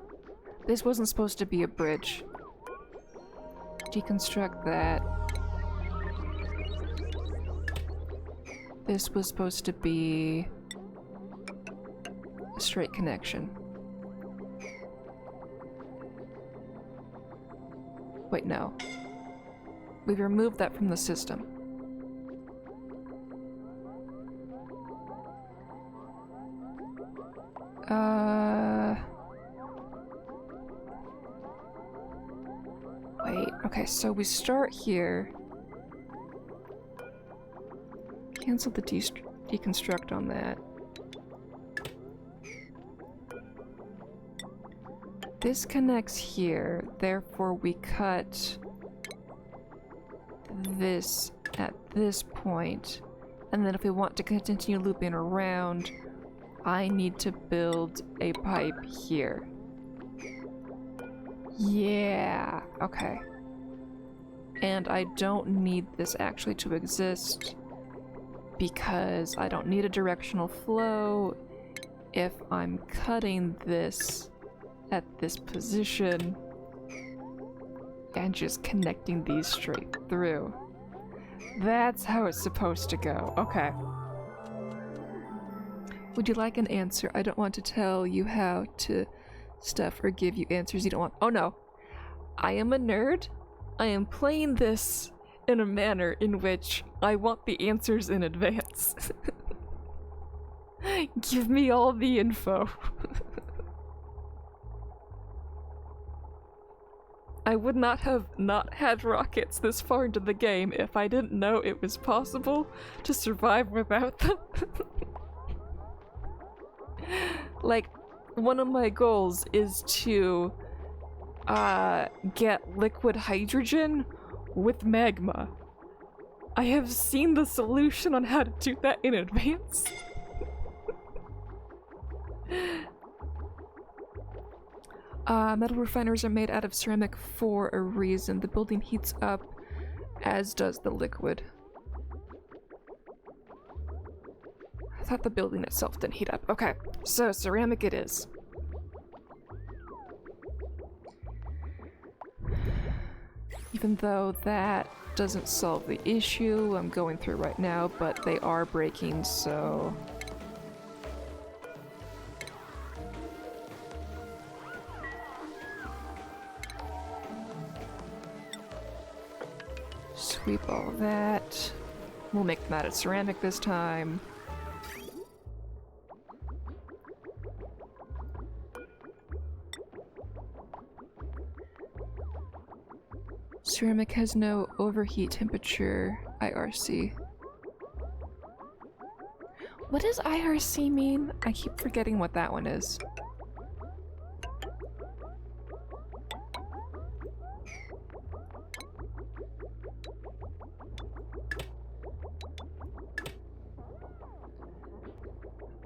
This wasn't supposed to be a bridge. Deconstruct that. This was supposed to be a straight connection. Wait, no. We've removed that from the system. Wait, okay, so we start here. Cancel the deconstruct on that. This connects here, therefore we cut this at this point, and then if we want to continue looping around, I need to build a pipe here. Yeah, okay. And I don't need this actually to exist because I don't need a directional flow if I'm cutting this at this position and just connecting these straight through. That's how it's supposed to go. Okay. Would you like an answer? I don't want to tell you how to stuff or give you answers you don't want. Oh no. I am a nerd. I am playing this in a manner in which I want the answers in advance. Give me all the info. I would not have not had rockets this far into the game if I didn't know it was possible to survive without them. Like, one of my goals is to get liquid hydrogen with magma. I have seen the solution on how to do that in advance. Metal refineries are made out of ceramic for a reason. The building heats up, as does the liquid. I thought the building itself didn't heat up. Okay, so ceramic it is. Even though that doesn't solve the issue I'm going through right now, but they are breaking, so... Sweep all that. We'll make them out of ceramic this time. Ceramic has no overheat temperature. IRC. What does IRC mean? I keep forgetting what that one is.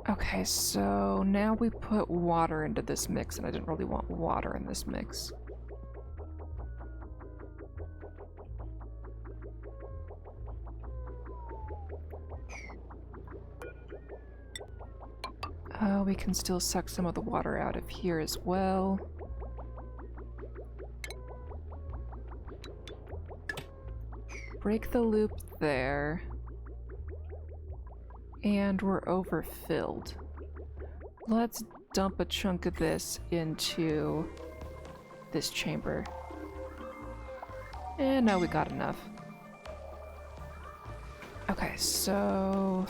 Okay, so now we put water into this mix, and I didn't really want water in this mix. We can still suck some of the water out of here as well. Break the loop there. And we're overfilled. Let's dump a chunk of this into this chamber. And now we got enough. Okay, so...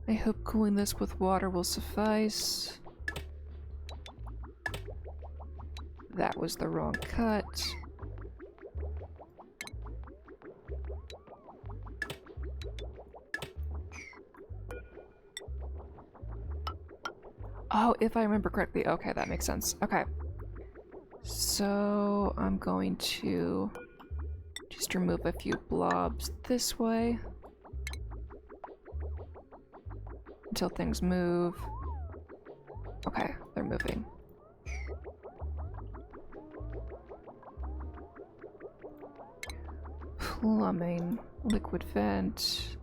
I hope cooling this with water will suffice. That was the wrong cut. Oh, if I remember correctly. Okay, that makes sense. Okay. So I'm going to just remove a few blobs this way until things move. Okay, they're moving. Plumbing, liquid vent.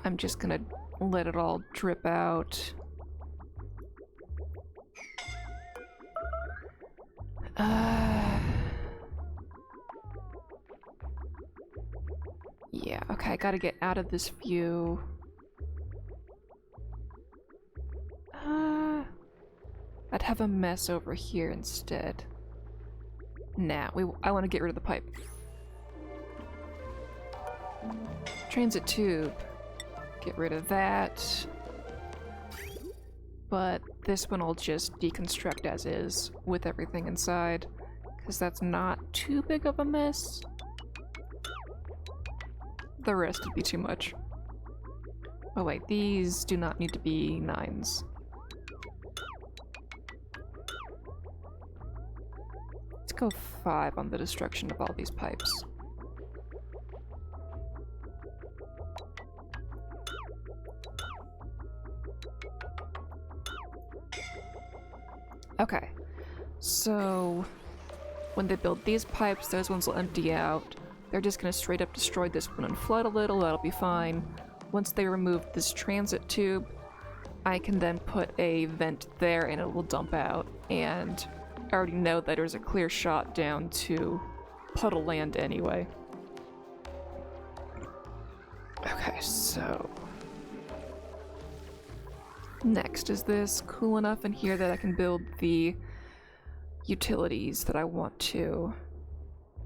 I'm just gonna let it all drip out. Yeah, okay, I gotta get out of this view. I'd have a mess over here instead. Nah, I want to get rid of the pipe. Transit tube. Get rid of that. But this one I'll just deconstruct as is with everything inside, because that's not too big of a mess. The rest would be too much. Oh wait, these do not need to be 9s. Let's go 5 on the destruction of all these pipes. Okay, so when they build these pipes, those ones will empty out. They're just gonna straight up destroy this one and flood a little, that'll be fine. Once they remove this transit tube, I can then put a vent there and it will dump out. And I already know that there's a clear shot down to puddle land anyway. Okay, so... next, is this cool enough in here that I can build the utilities that I want to?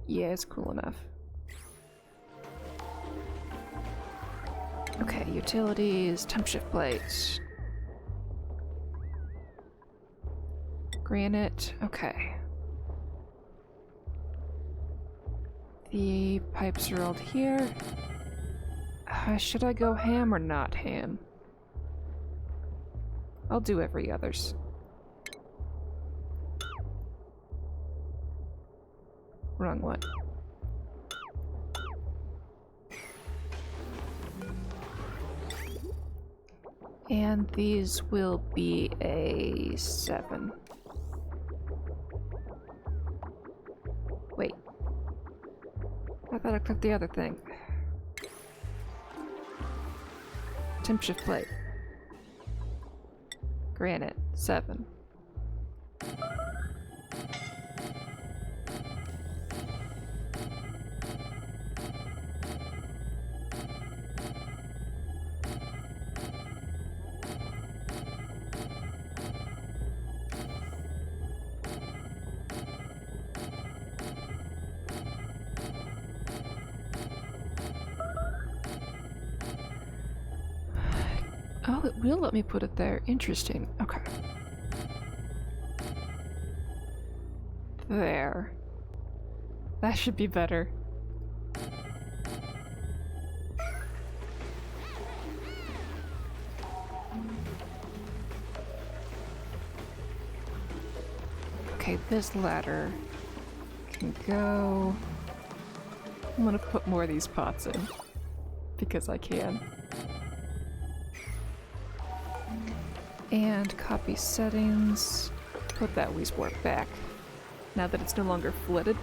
Yeah, it's cool enough. Okay, utilities, temp shift plates. Granite, okay. The pipes are all here. Should I go ham or not ham? I'll do every others. Wrong one. And these will be a 7. Wait. I thought I clicked the other thing. Temp shift plate. Granite, 7. Oh, it will let me put it there. Interesting. Okay. There. That should be better. Okay, this ladder can go... I'm gonna put more of these pots in, because I can. And copy settings. Put that Weesport back, now that it's no longer flooded.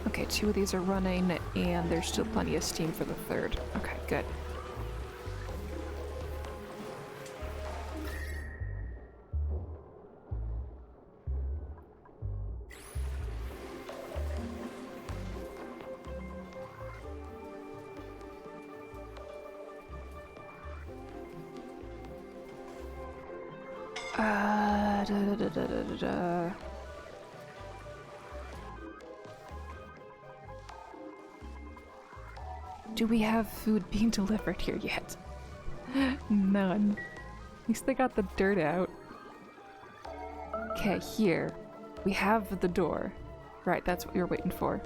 Okay, Okay, 2 of these are running, and there's still plenty of steam for the 3rd. Okay, good. Da. Do we have food being delivered here yet? None. At least they got the dirt out. Okay, here. We have the door. Right, that's what you're waiting for.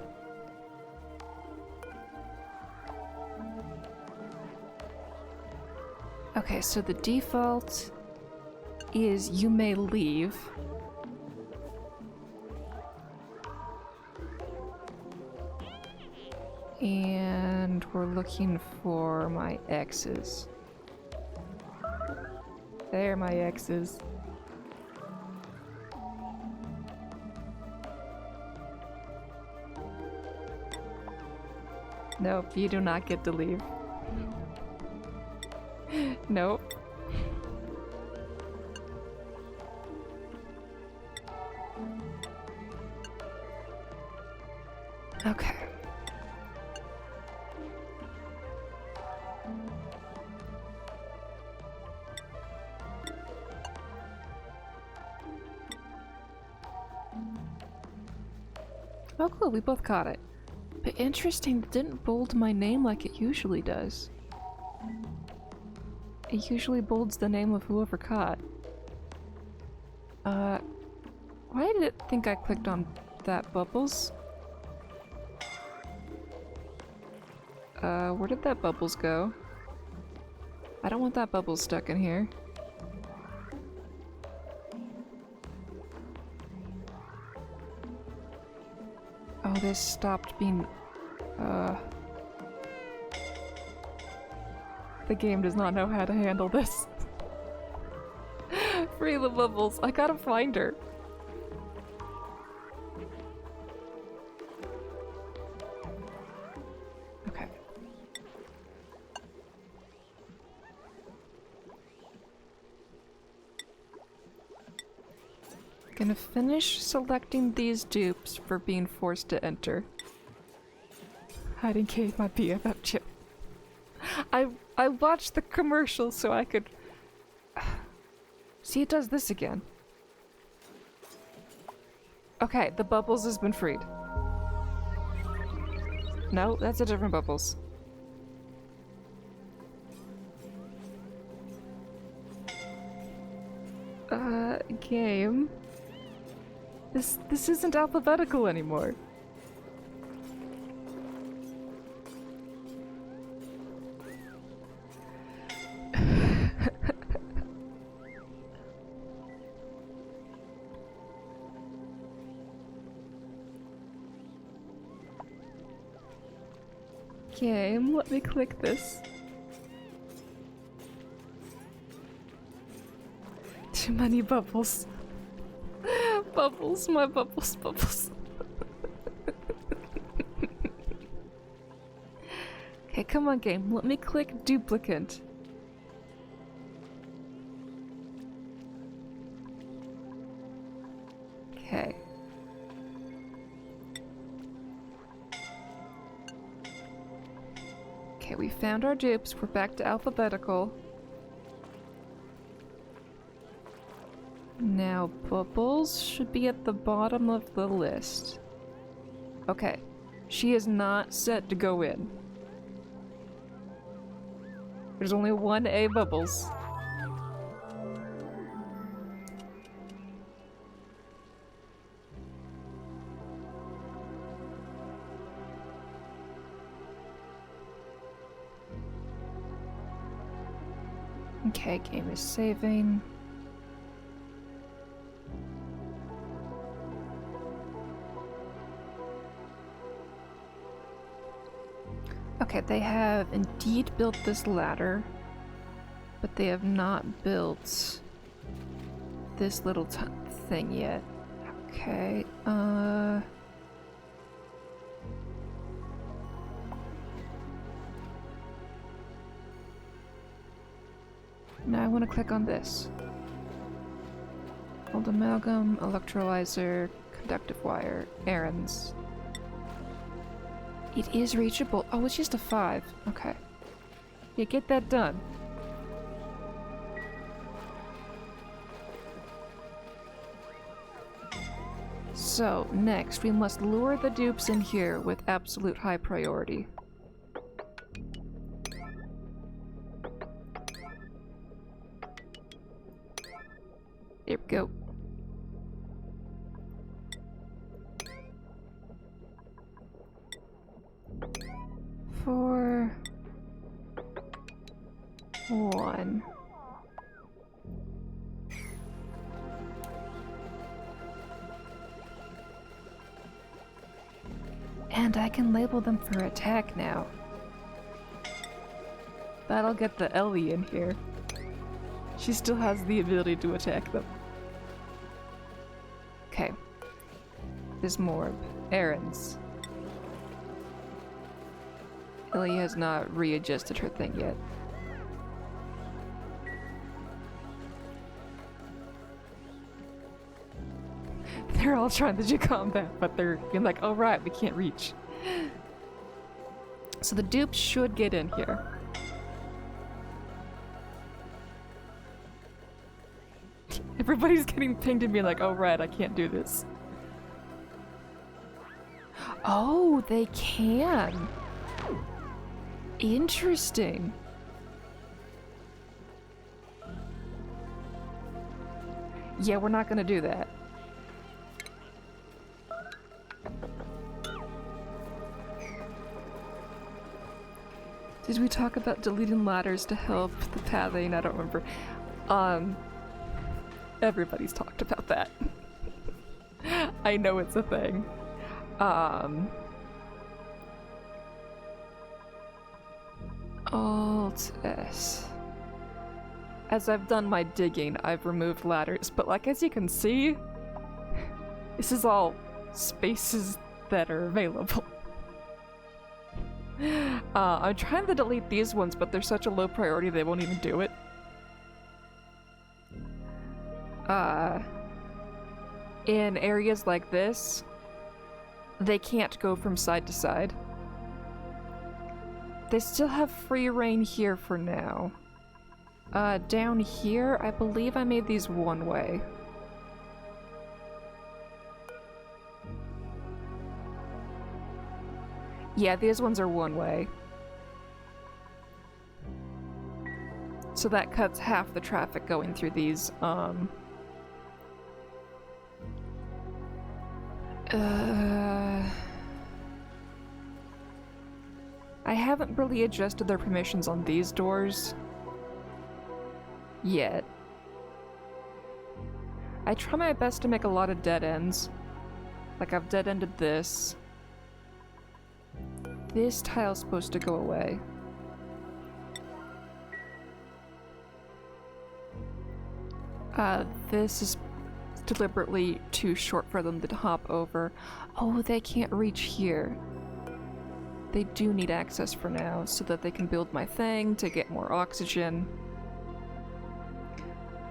Okay, so the default is you may leave. And we're looking for my X's. They're my X's. Nope, you do not get to leave. Nope. Okay. Oh cool, we both caught it. But interesting, it didn't bold my name like it usually does. It usually bolds the name of whoever caught. Why did it think I clicked on that, Bubbles? Where did that Bubbles go? I don't want that Bubbles stuck in here. Oh, this stopped being... The game does not know how to handle this. Free the Bubbles. I gotta find her. Okay. Gonna finish selecting these dupes for being forced to enter. Hiding cave my BFF chip. I watched the commercial so I could... See, it does this again. Okay, the Bubbles has been freed. No, that's a different Bubbles. Game. This isn't alphabetical anymore. Game, let me click this. Too many bubbles. Bubbles, my bubbles, bubbles. Okay, come on game, let me click duplicate. Okay. Okay, we found our dupes, we're back to alphabetical. Now, Bubbles should be at the bottom of the list. Okay, she is not set to go in. There's only one A Bubbles. Okay, game is saving. Okay, they have indeed built this ladder, but they have not built this little thing yet. Okay, Now I want to click on this. Old amalgam, electrolyzer, conductive wire, errands. It is reachable. Oh, it's just a 5. Okay. Yeah, get that done. So, next, we must lure the dupes in here with absolute high priority. Here we go. Four, 1. And I can label them for attack now. That'll get the Ellie in here. She still has the ability to attack them. Okay. This Morb. Errands. Ellie has not readjusted her thing yet. They're all trying to do combat, but they're being like, oh right, we can't reach. So the dupes should get in here. Everybody's getting pinged and being like, oh right, I can't do this. Oh, they can. Interesting. Yeah, we're not gonna do that. Did we talk about deleting ladders to help the pathing? I don't remember. Everybody's talked about that. I know it's a thing. Alt S. As I've done my digging, I've removed ladders, but like as you can see, this is all spaces that are available. I'm trying to delete these ones, but they're such a low priority they won't even do it. In areas like this, they can't go from side to side. They still have free reign here for now. Down here, I believe I made these one way. Yeah, these ones are one way. So that cuts half the traffic going through these, I haven't really adjusted their permissions on these doors yet. I try my best to make a lot of dead ends. Like I've dead-ended this. This tile's supposed to go away. This is deliberately too short for them to hop over. Oh, they can't reach here. They do need access for now so that they can build my thing to get more oxygen.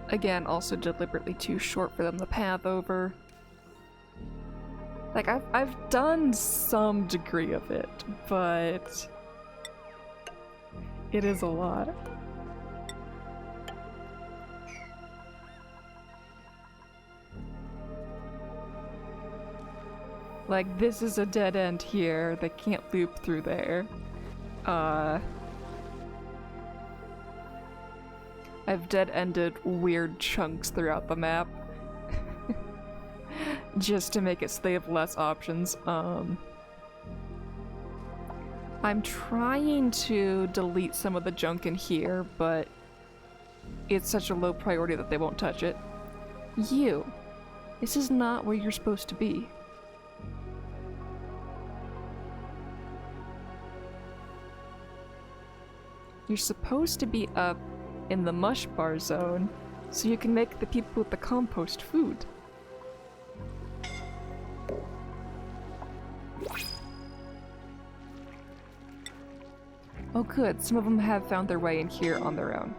Again, also deliberately too short for them to path over. Like, I've done some degree of it, but it is a lot. Like, this is a dead end here. They can't loop through there. I've dead-ended weird chunks throughout the map. Just to make it so they have less options. I'm trying to delete some of the junk in here, but it's such a low priority that they won't touch it. You. This is not where you're supposed to be. You're supposed to be up in the mush bar zone, so you can make the people with the compost food. Oh good, some of them have found their way in here on their own.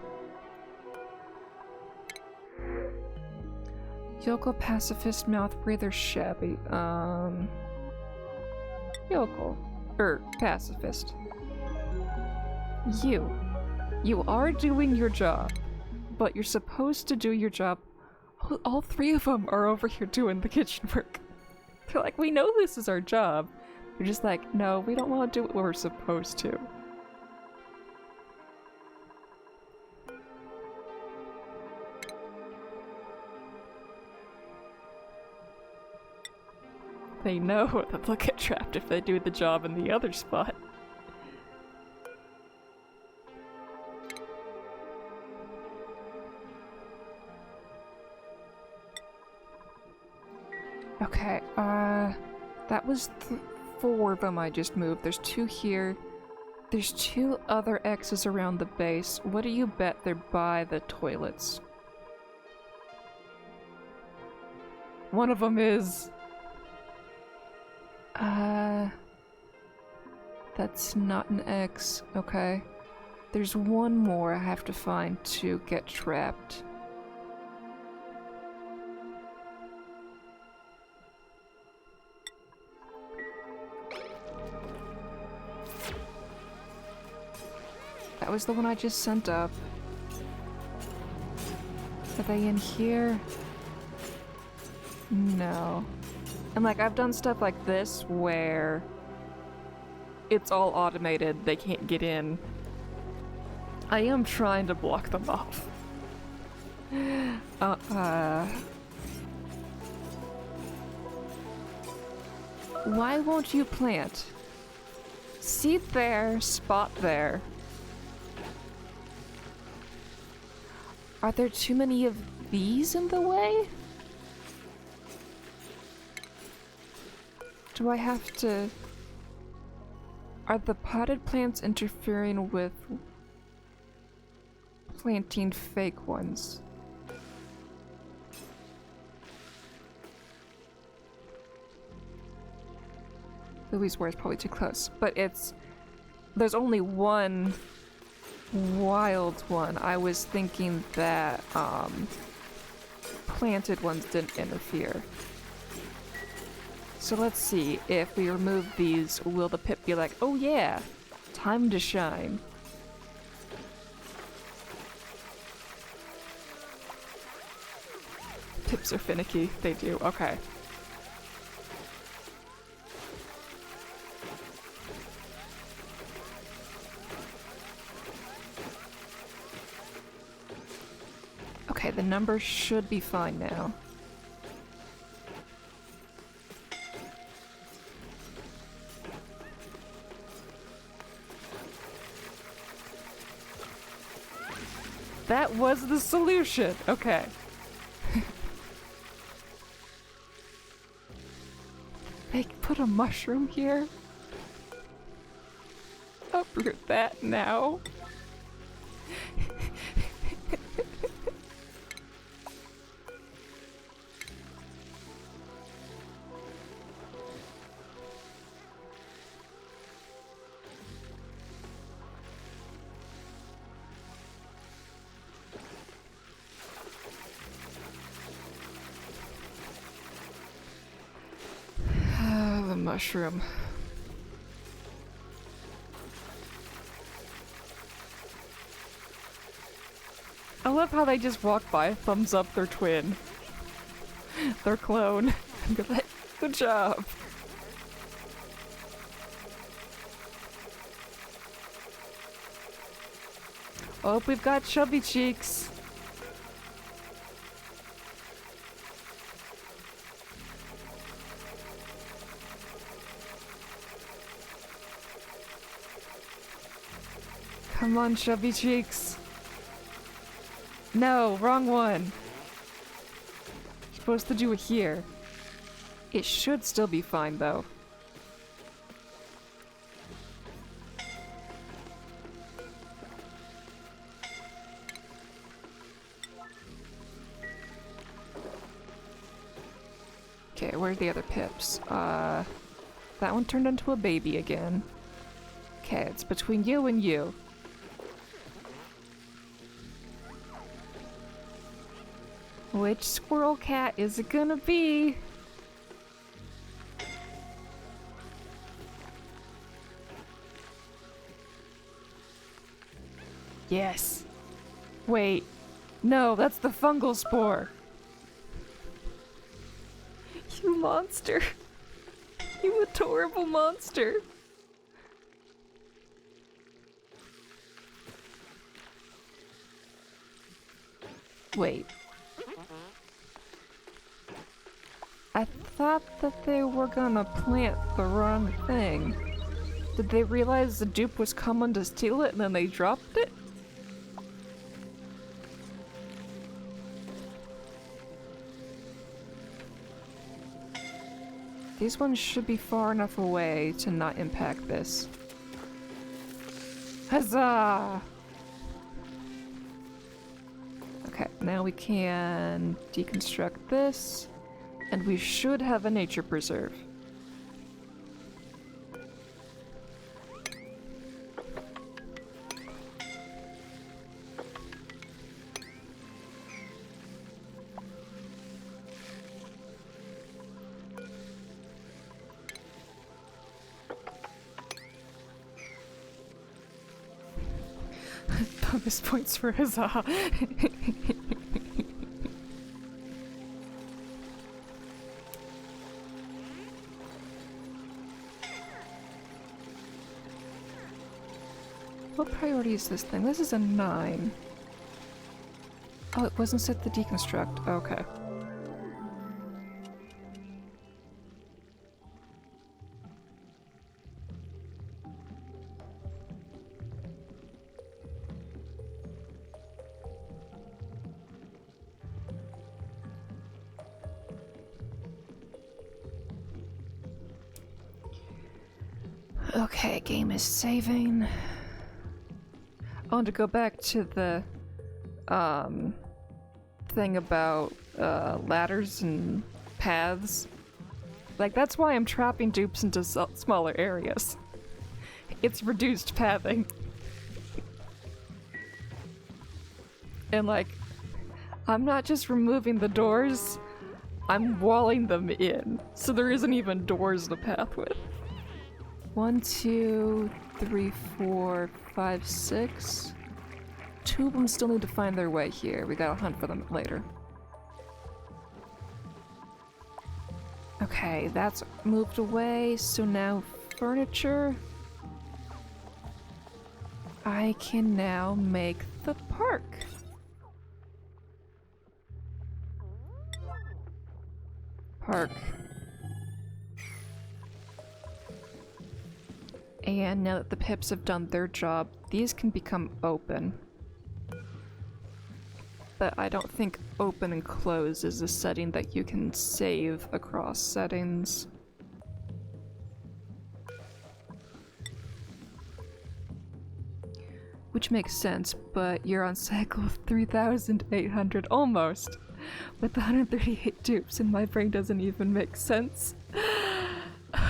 Yokel, pacifist, mouth breather, shabby. Yokel. Pacifist. You are doing your job, but you're supposed to do your job. All three of them are over here doing the kitchen work. They're like, we know this is our job. They're just like, no, we don't want to do what we're supposed to. They know that they'll get trapped if they do the job in the other spot. Okay, that was 4 of them I just moved. There's 2 here. There's 2 other X's around the base. What do you bet they're by the toilets? One of them is... That's not an X. Okay. There's one more I have to find to get trapped. That was the one I just sent up. Are they in here? No. And like, I've done stuff like this where it's all automated, they can't get in. I am trying to block them off. Why won't you plant? Seed there, spot there. Are there too many of these in the way? Do I have to... Are the potted plants interfering with planting fake ones? Louise Ware's probably too close, but it's... There's only one wild one. I was thinking that, planted ones didn't interfere. So let's see, if we remove these, will the pip be like, oh yeah, time to shine? Pips are finicky, they do, okay. Okay, the numbers should be fine now. That was the solution! Okay. They put a mushroom here? Uproot that now. Mushroom. I love how they just walk by, thumbs up their twin. Their clone. And be like, good job. Oh, we've got chubby cheeks. Come on, chubby cheeks. No, wrong one. You're supposed to do it here. It should still be fine, though. Okay, where are the other pips? That one turned into a baby again. Okay, it's between you and you. Which squirrel cat is it gonna be? Yes. Wait. No, that's the fungal spore. You monster. You adorable monster. Wait. I thought that they were gonna plant the wrong thing. Did they realize the dupe was coming to steal it and then they dropped it? These ones should be far enough away to not impact this. Huzzah! Okay, now we can deconstruct this, and we should have a nature preserve. Bonus points for huzzah. What priority is this thing? This is a 9. Oh, it wasn't set to deconstruct. Okay. Okay, game is saving. I want to go back to the thing about ladders and paths. Like, that's why I'm trapping dupes into smaller areas. It's reduced pathing. And like, I'm not just removing the doors, I'm walling them in. So there isn't even doors to path with. 1, 2, 3, 4, 5, 6. 2 of them still need to find their way here. We gotta hunt for them later. Okay, that's moved away, so now furniture. I can now make the park. Park. And now that the pips have done their job, these can become open. But I don't think open and close is a setting that you can save across settings. Which makes sense, but you're on cycle 3,800 almost, with 138 dupes, and my brain doesn't even make sense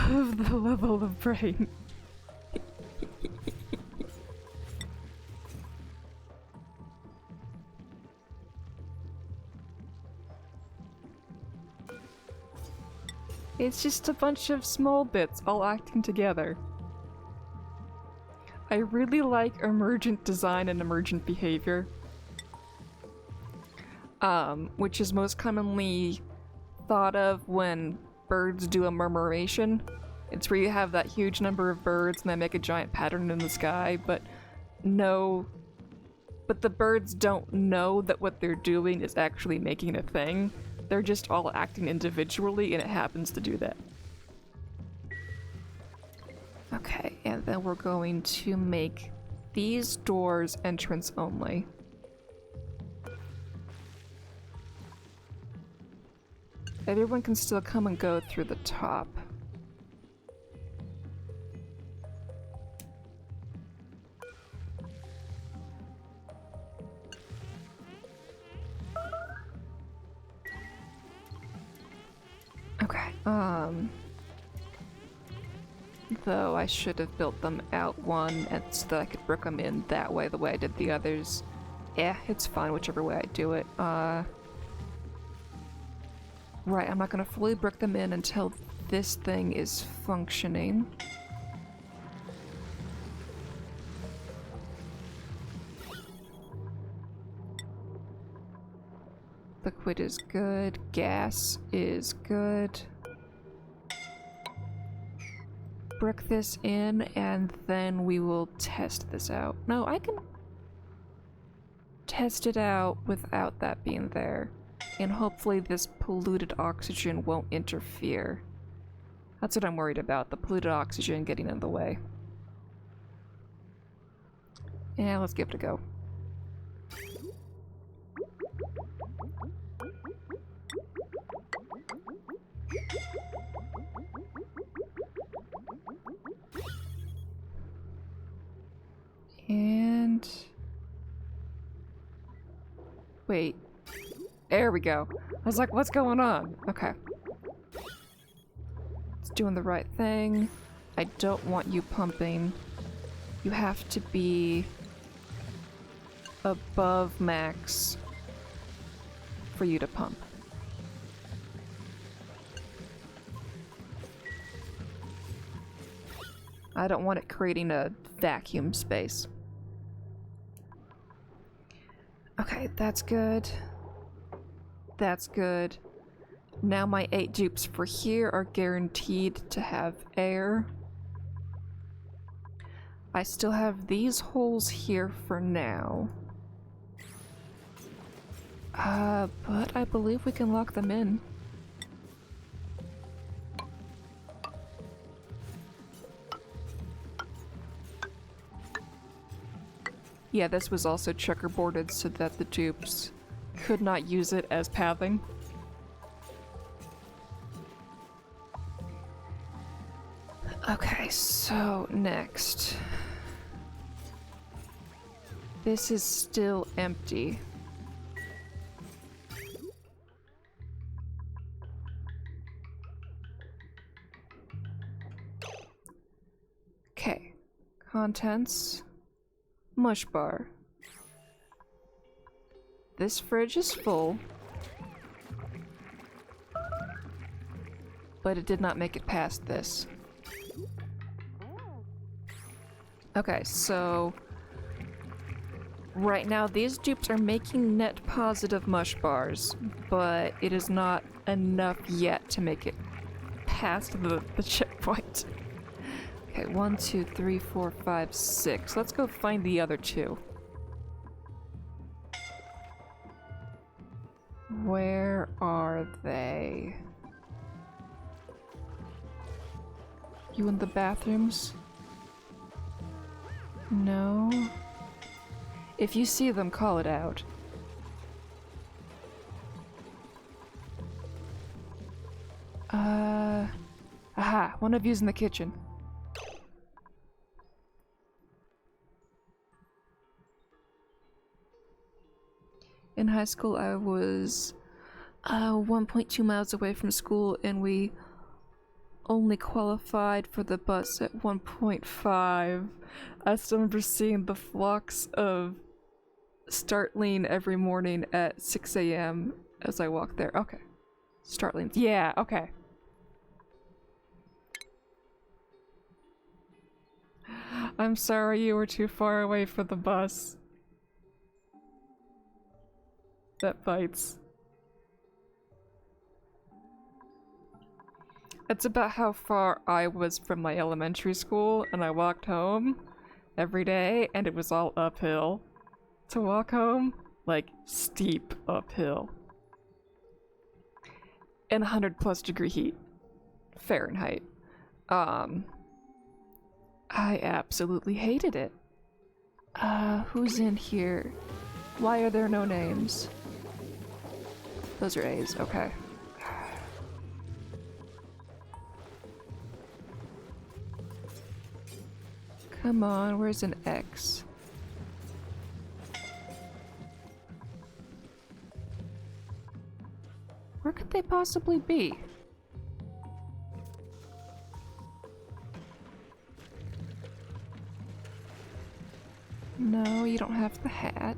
of the level of brain. It's just a bunch of small bits all acting together. I really like emergent design and emergent behavior. Which is most commonly thought of when birds do a murmuration. It's where you have that huge number of birds and they make a giant pattern in the sky, but the birds don't know that what they're doing is actually making a thing. They're just all acting individually, and it happens to do that. Okay, and then we're going to make these doors entrance only. Everyone can still come and go through the top. Okay, though I should have built them out one and so that I could brick them in that way, the way I did the others. Yeah, it's fine whichever way I do it. Right, I'm not gonna fully brick them in until this thing is functioning. Liquid is good. Gas is good. Brick this in, and then we will test this out. No, I can test it out without that being there. And hopefully this polluted oxygen won't interfere. That's what I'm worried about, the polluted oxygen getting in the way. Yeah, let's give it a go. And... wait. There we go. I was like, what's going on? Okay. It's doing the right thing. I don't want you pumping. You have to be above max for you to pump. I don't want it creating a vacuum space. Okay, that's good. That's good. Now my 8 dupes for here are guaranteed to have air. I still have these holes here for now. But I believe we can lock them in. Yeah, this was also checkerboarded so that the dupes could not use it as pathing. Okay, so next. This is still empty. Okay, contents. Mush bar. This fridge is full, but it did not make it past this. Okay, so right now these dupes are making net positive mush bars, but it is not enough yet to make it past the checkpoint. Okay, 1, 2, 3, 4, 5, 6. Let's go find the other 2. Where are they? You in the bathrooms? No. If you see them, call it out. Aha, one of you's in the kitchen. In high school, I was 1.2 miles away from school, and we only qualified for the bus at 1.5. I still remember seeing the flocks of startling every morning at 6 a.m. as I walked there. Okay. Startlings. Yeah, okay. I'm sorry you were too far away for the bus. That bites. It's about how far I was from my elementary school, and I walked home every day, and it was all uphill to walk home. Like, steep uphill. In 100+ degree heat. Fahrenheit. I absolutely hated it. Who's in here? Why are there no names? Those are A's, okay. Come on, where's an X? Where could they possibly be? No, you don't have the hat.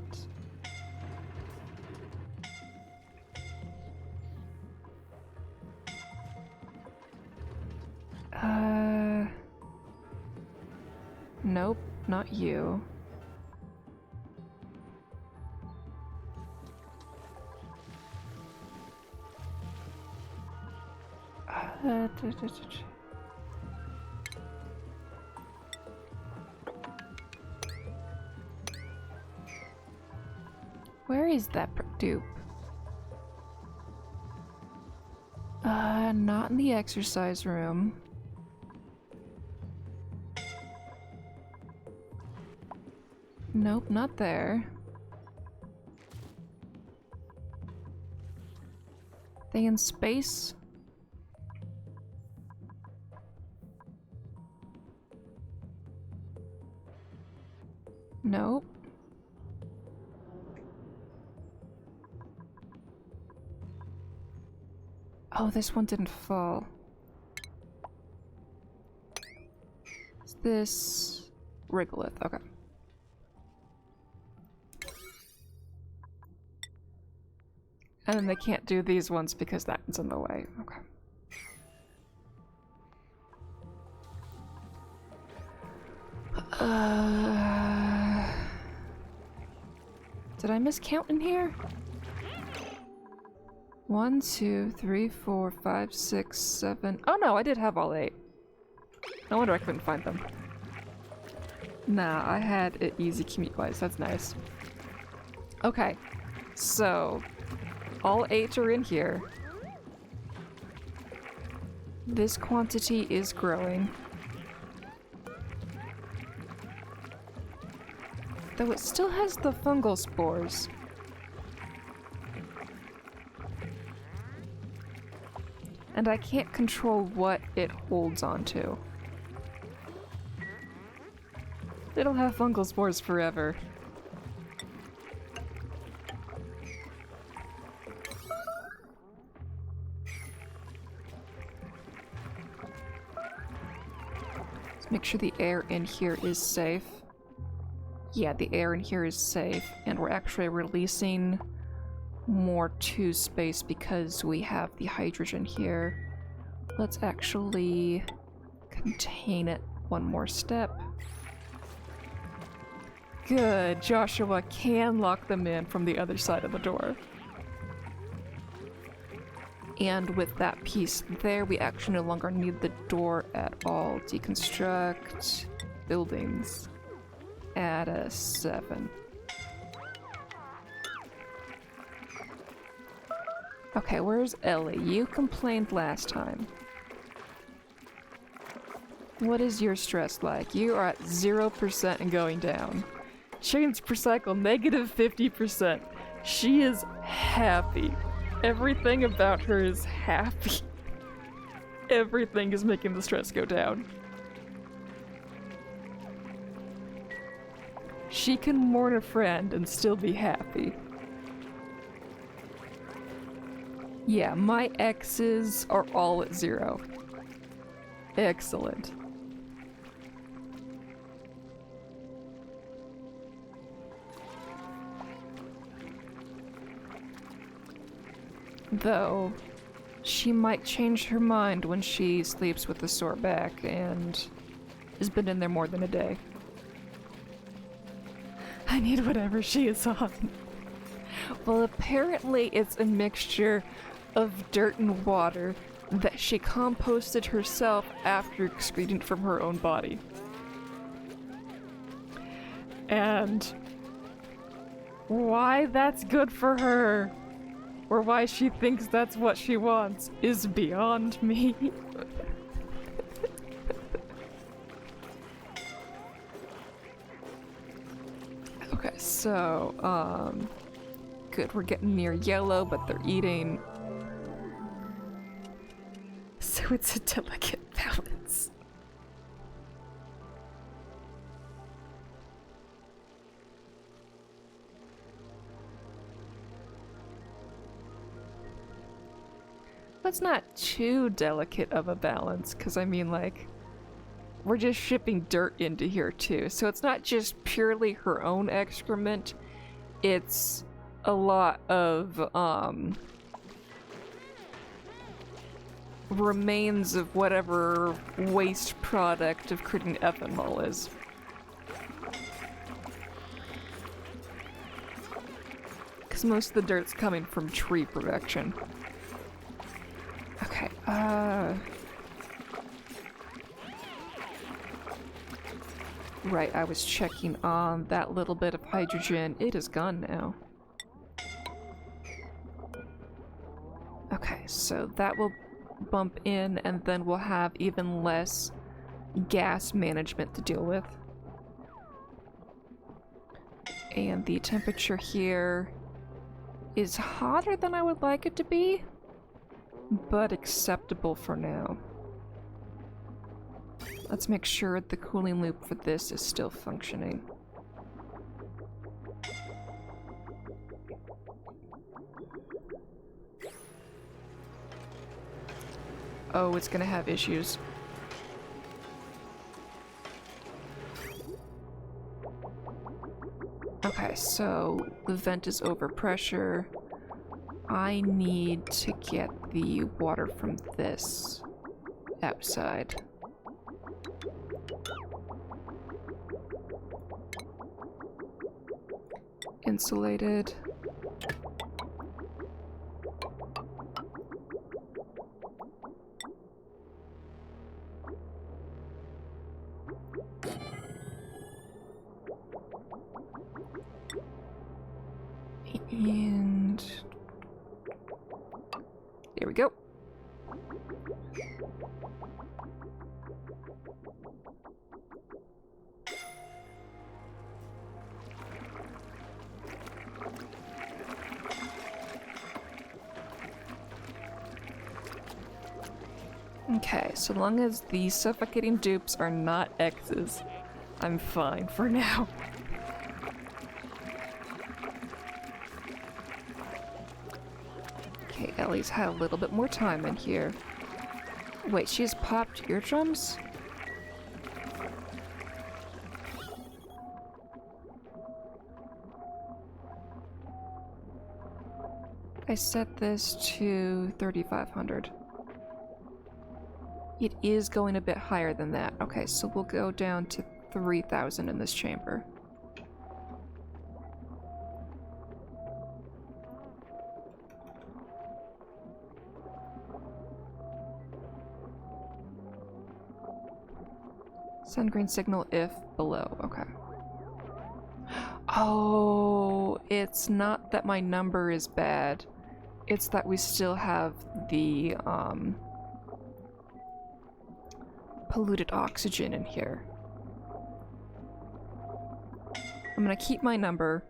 Nope, not you. Where is that dupe? Not in the exercise room. Nope, not there. They in space? Nope. Oh, this one didn't fall. Is this Wriggleth? Okay. And then they can't do these ones because that one's in the way. Okay. Did I miscount in here? 1, 2, 3, 4, 5, 6, 7. Oh no, I did have all 8. No wonder I couldn't find them. Nah, I had it easy commute-wise. That's nice. Okay, so all 8 are in here. This quantity is growing. Though it still has the fungal spores. And I can't control what it holds onto. It'll have fungal spores forever. Let's make sure the air in here is safe. Yeah, the air in here is safe, and we're actually releasing more to space because we have the hydrogen here. Let's actually contain it one more step. Good, Joshua can lock them in from the other side of the door. And with that piece there, we actually no longer need the door at all. Deconstruct buildings. Add a 7. Okay, where's Ellie? You complained last time. What is your stress like? You are at 0% and going down. Change per cycle, negative 50%. She is happy. Everything about her is happy. Everything is making the stress go down. She can mourn a friend and still be happy. Yeah, my X's are all at 0. Excellent. Though, she might change her mind when she sleeps with a sore back and has been in there more than a day. I need whatever she is on. Well, apparently it's a mixture of dirt and water that she composted herself after excreting from her own body. And why that's good for her, or why she thinks that's what she wants, is beyond me. Okay, so, good, we're getting near yellow, but they're eating. So it's a delicate balance. That's not too delicate of a balance, because I mean, like, we're just shipping dirt into here too, so it's not just purely her own excrement, it's a lot of, remains of whatever waste product of creating ethanol is. Because most of the dirt's coming from tree production. Okay, right, I was checking on that little bit of hydrogen. It is gone now. Okay, so that will bump in, and then we'll have even less gas management to deal with. And the temperature here is hotter than I would like it to be, but acceptable for now. Let's make sure the cooling loop for this is still functioning. Oh, it's gonna have issues. Okay, so the vent is over pressure. I need to get the water from this outside. Insulated. And there we go. Okay, so long as the suffocating dupes are not X's, I'm fine for now. Okay, Ellie's had a little bit more time in here. Wait, she's popped eardrums? I set this to 3,500. It is going a bit higher than that. Okay, so we'll go down to 3,000 in this chamber. Send green signal if below. Okay. Oh, it's not that my number is bad. It's that we still have the, polluted oxygen in here. I'm gonna keep my number.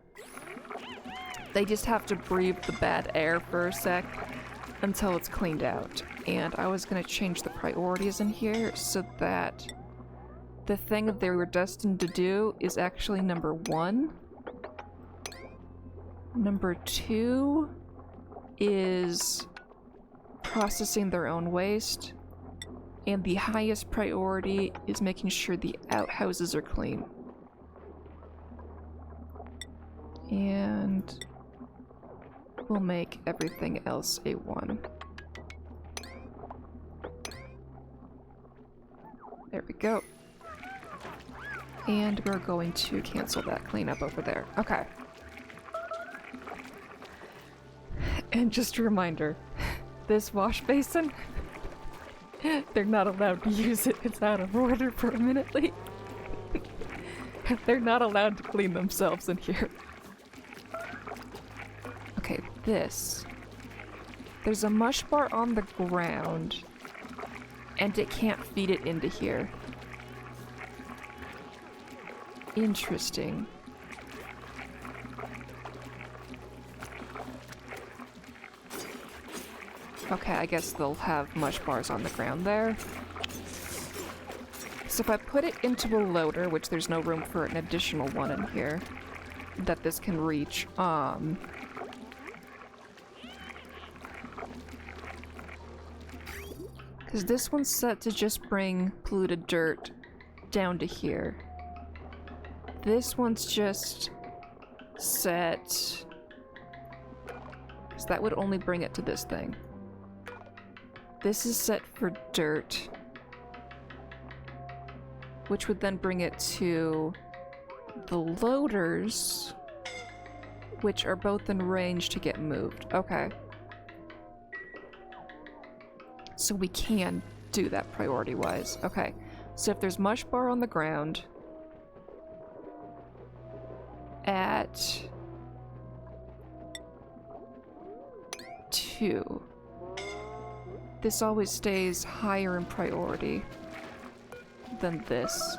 They just have to breathe the bad air for a sec until it's cleaned out. And I was gonna change the priorities in here so that the thing that they were destined to do is actually number 1. Number 2 is processing their own waste. And the highest priority is making sure the outhouses are clean. And we'll make everything else a 1. There we go. And we're going to cancel that cleanup over there. Okay. And just a reminder, this wash basin, they're not allowed to use it. It's out of order permanently. They're not allowed to clean themselves in here. Okay, this. There's a mush bar on the ground, and it can't feed it into here. Interesting. Okay, I guess they'll have mush bars on the ground there. So if I put it into a loader, which there's no room for an additional one in here that this can reach, because this one's set to just bring polluted dirt down to here. This one's just set, because that would only bring it to this thing. This is set for dirt, which would then bring it to the loaders, which are both in range to get moved. Okay. So we can do that priority-wise. Okay. So if there's mush bar on the ground at 2, this always stays higher in priority than this.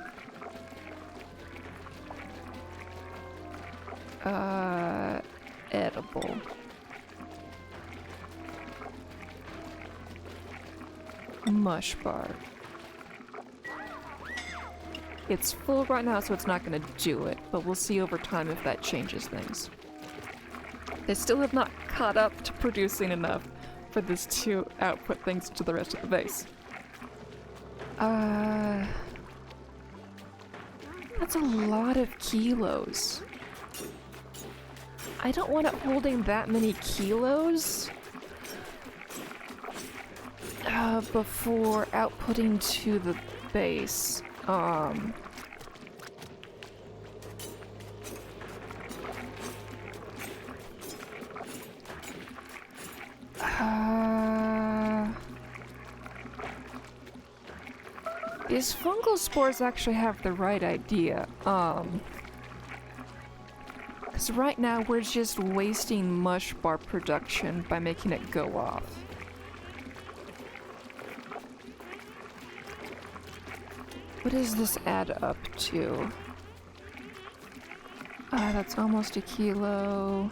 Edible. Mush bar. It's full right now, so it's not gonna do it, but we'll see over time if that changes things. They still have not caught up to producing enough for this to output things to the rest of the base. That's a lot of kilos. I don't want it holding that many kilos before outputting to the base. These fungal spores actually have the right idea. Because right now we're just wasting mush bar production by making it go off. What does this add up to? That's almost a kilo.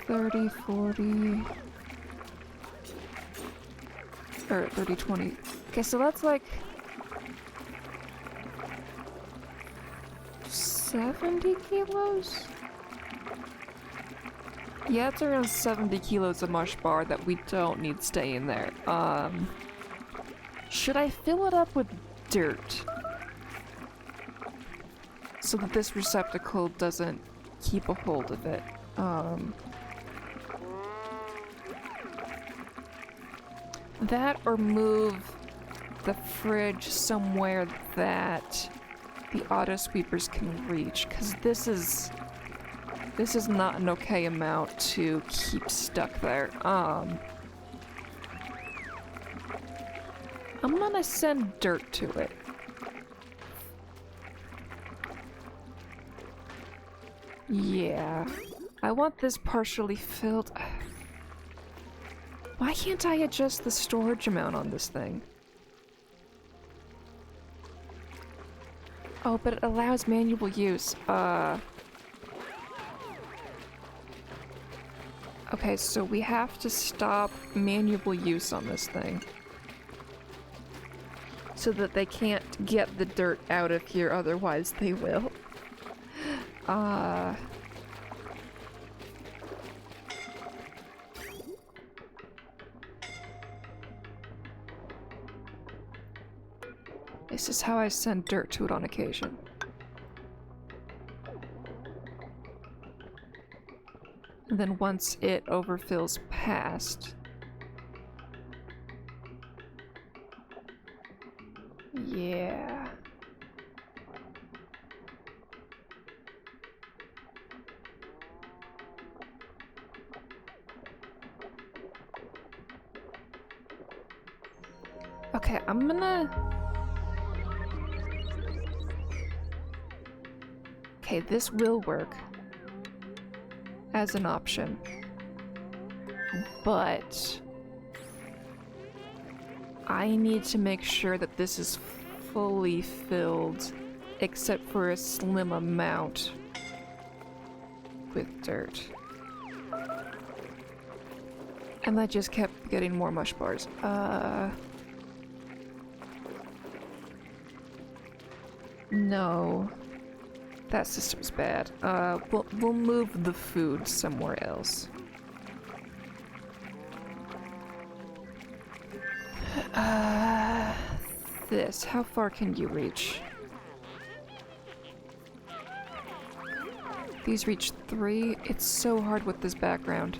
30, 40... Or 30, 20. Okay, so that's like 70 kilos? Yeah, it's around 70 kilos of mush bar that we don't need staying there. Should I fill it up with dirt? So that this receptacle doesn't keep a hold of it. That or move the fridge somewhere that the auto sweepers can reach, because this is not an okay amount to keep stuck there. I'm gonna send dirt to it. Yeah. I want this partially filled. Why can't I adjust the storage amount on this thing? Oh, but it allows manual use. Okay, so we have to stop manual use on this thing. So that they can't get the dirt out of here, otherwise they will. This is how I send dirt to it on occasion. And then once it overfills past... Yeah... Okay, I'm gonna... Okay, this will work as an option, but I need to make sure that this is fully filled, except for a slim amount with dirt. And I just kept getting more mush bars. No. That system's bad. We'll move the food somewhere else. This. How far can you reach? These reach 3. It's so hard with this background.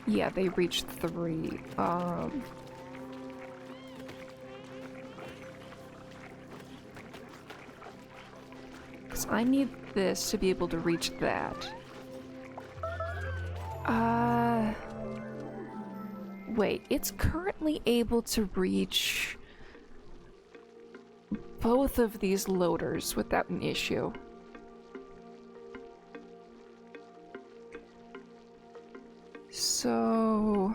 Yeah, they reach 3. 'Cause I need this to be able to reach that. Wait, it's currently able to reach both of these loaders without an issue. So...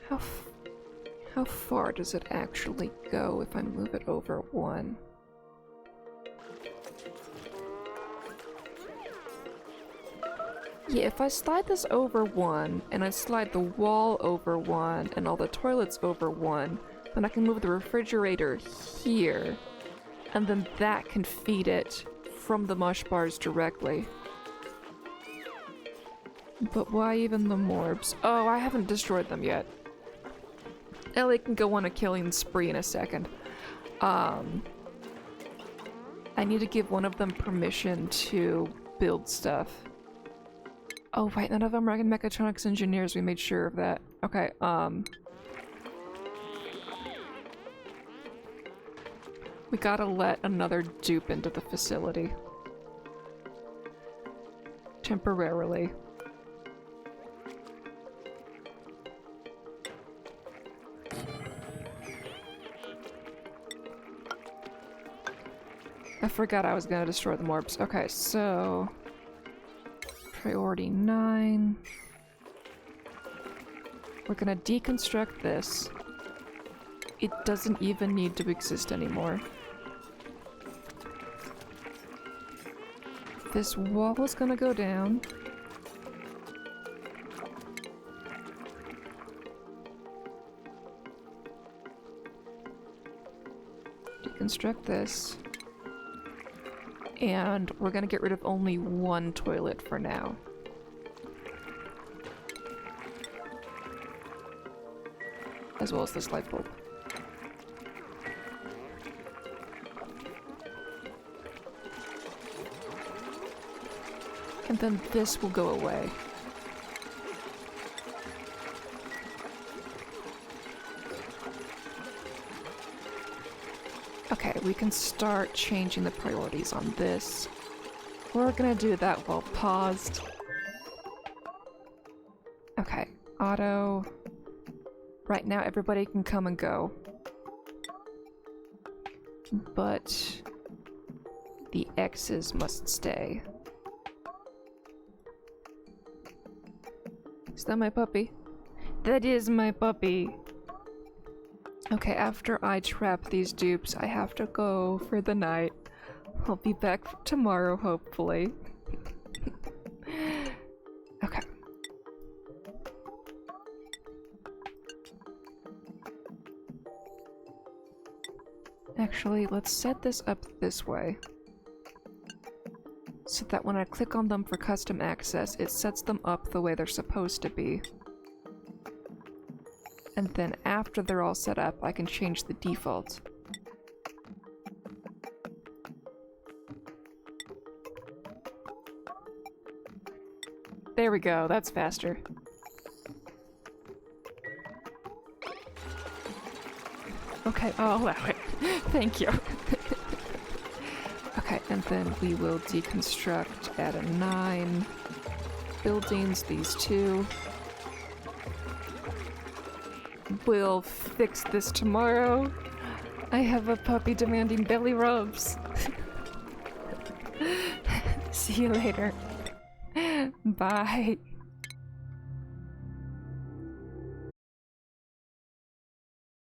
How far does it actually go if I move it over 1? Yeah, if I slide this over 1, and I slide the wall over 1, and all the toilets over 1, then I can move the refrigerator here, and then that can feed it from the mush bars directly. But why even the morbs? Oh, I haven't destroyed them yet. Ellie can go on a killing spree in a second. I need to give one of them permission to build stuff. Oh, right, none of them are mechatronics engineers, we made sure of that. Okay, we gotta let another dupe into the facility. Temporarily. I forgot I was gonna destroy the morbs. Okay, so... Priority 9. We're gonna deconstruct this. It doesn't even need to exist anymore. This wall is gonna go down. Deconstruct this. And we're gonna get rid of only 1 toilet for now. As well as this light bulb. And then this will go away. Okay, we can start changing the priorities on this. We're gonna do that while paused. Okay, auto. Right now everybody can come and go. But the X's must stay. Is that my puppy? That is my puppy! Okay, after I trap these dupes, I have to go for the night. I'll be back tomorrow, hopefully. Okay. Actually, let's set this up this way. So that when I click on them for custom access, it sets them up the way they're supposed to be. And then after they're all set up, I can change the default. There we go, that's faster. Okay, I'll allow it. Thank you. Okay, and then we will deconstruct at a 9. Buildings, these 2. We'll fix this tomorrow. I have a puppy demanding belly rubs. See you later. Bye.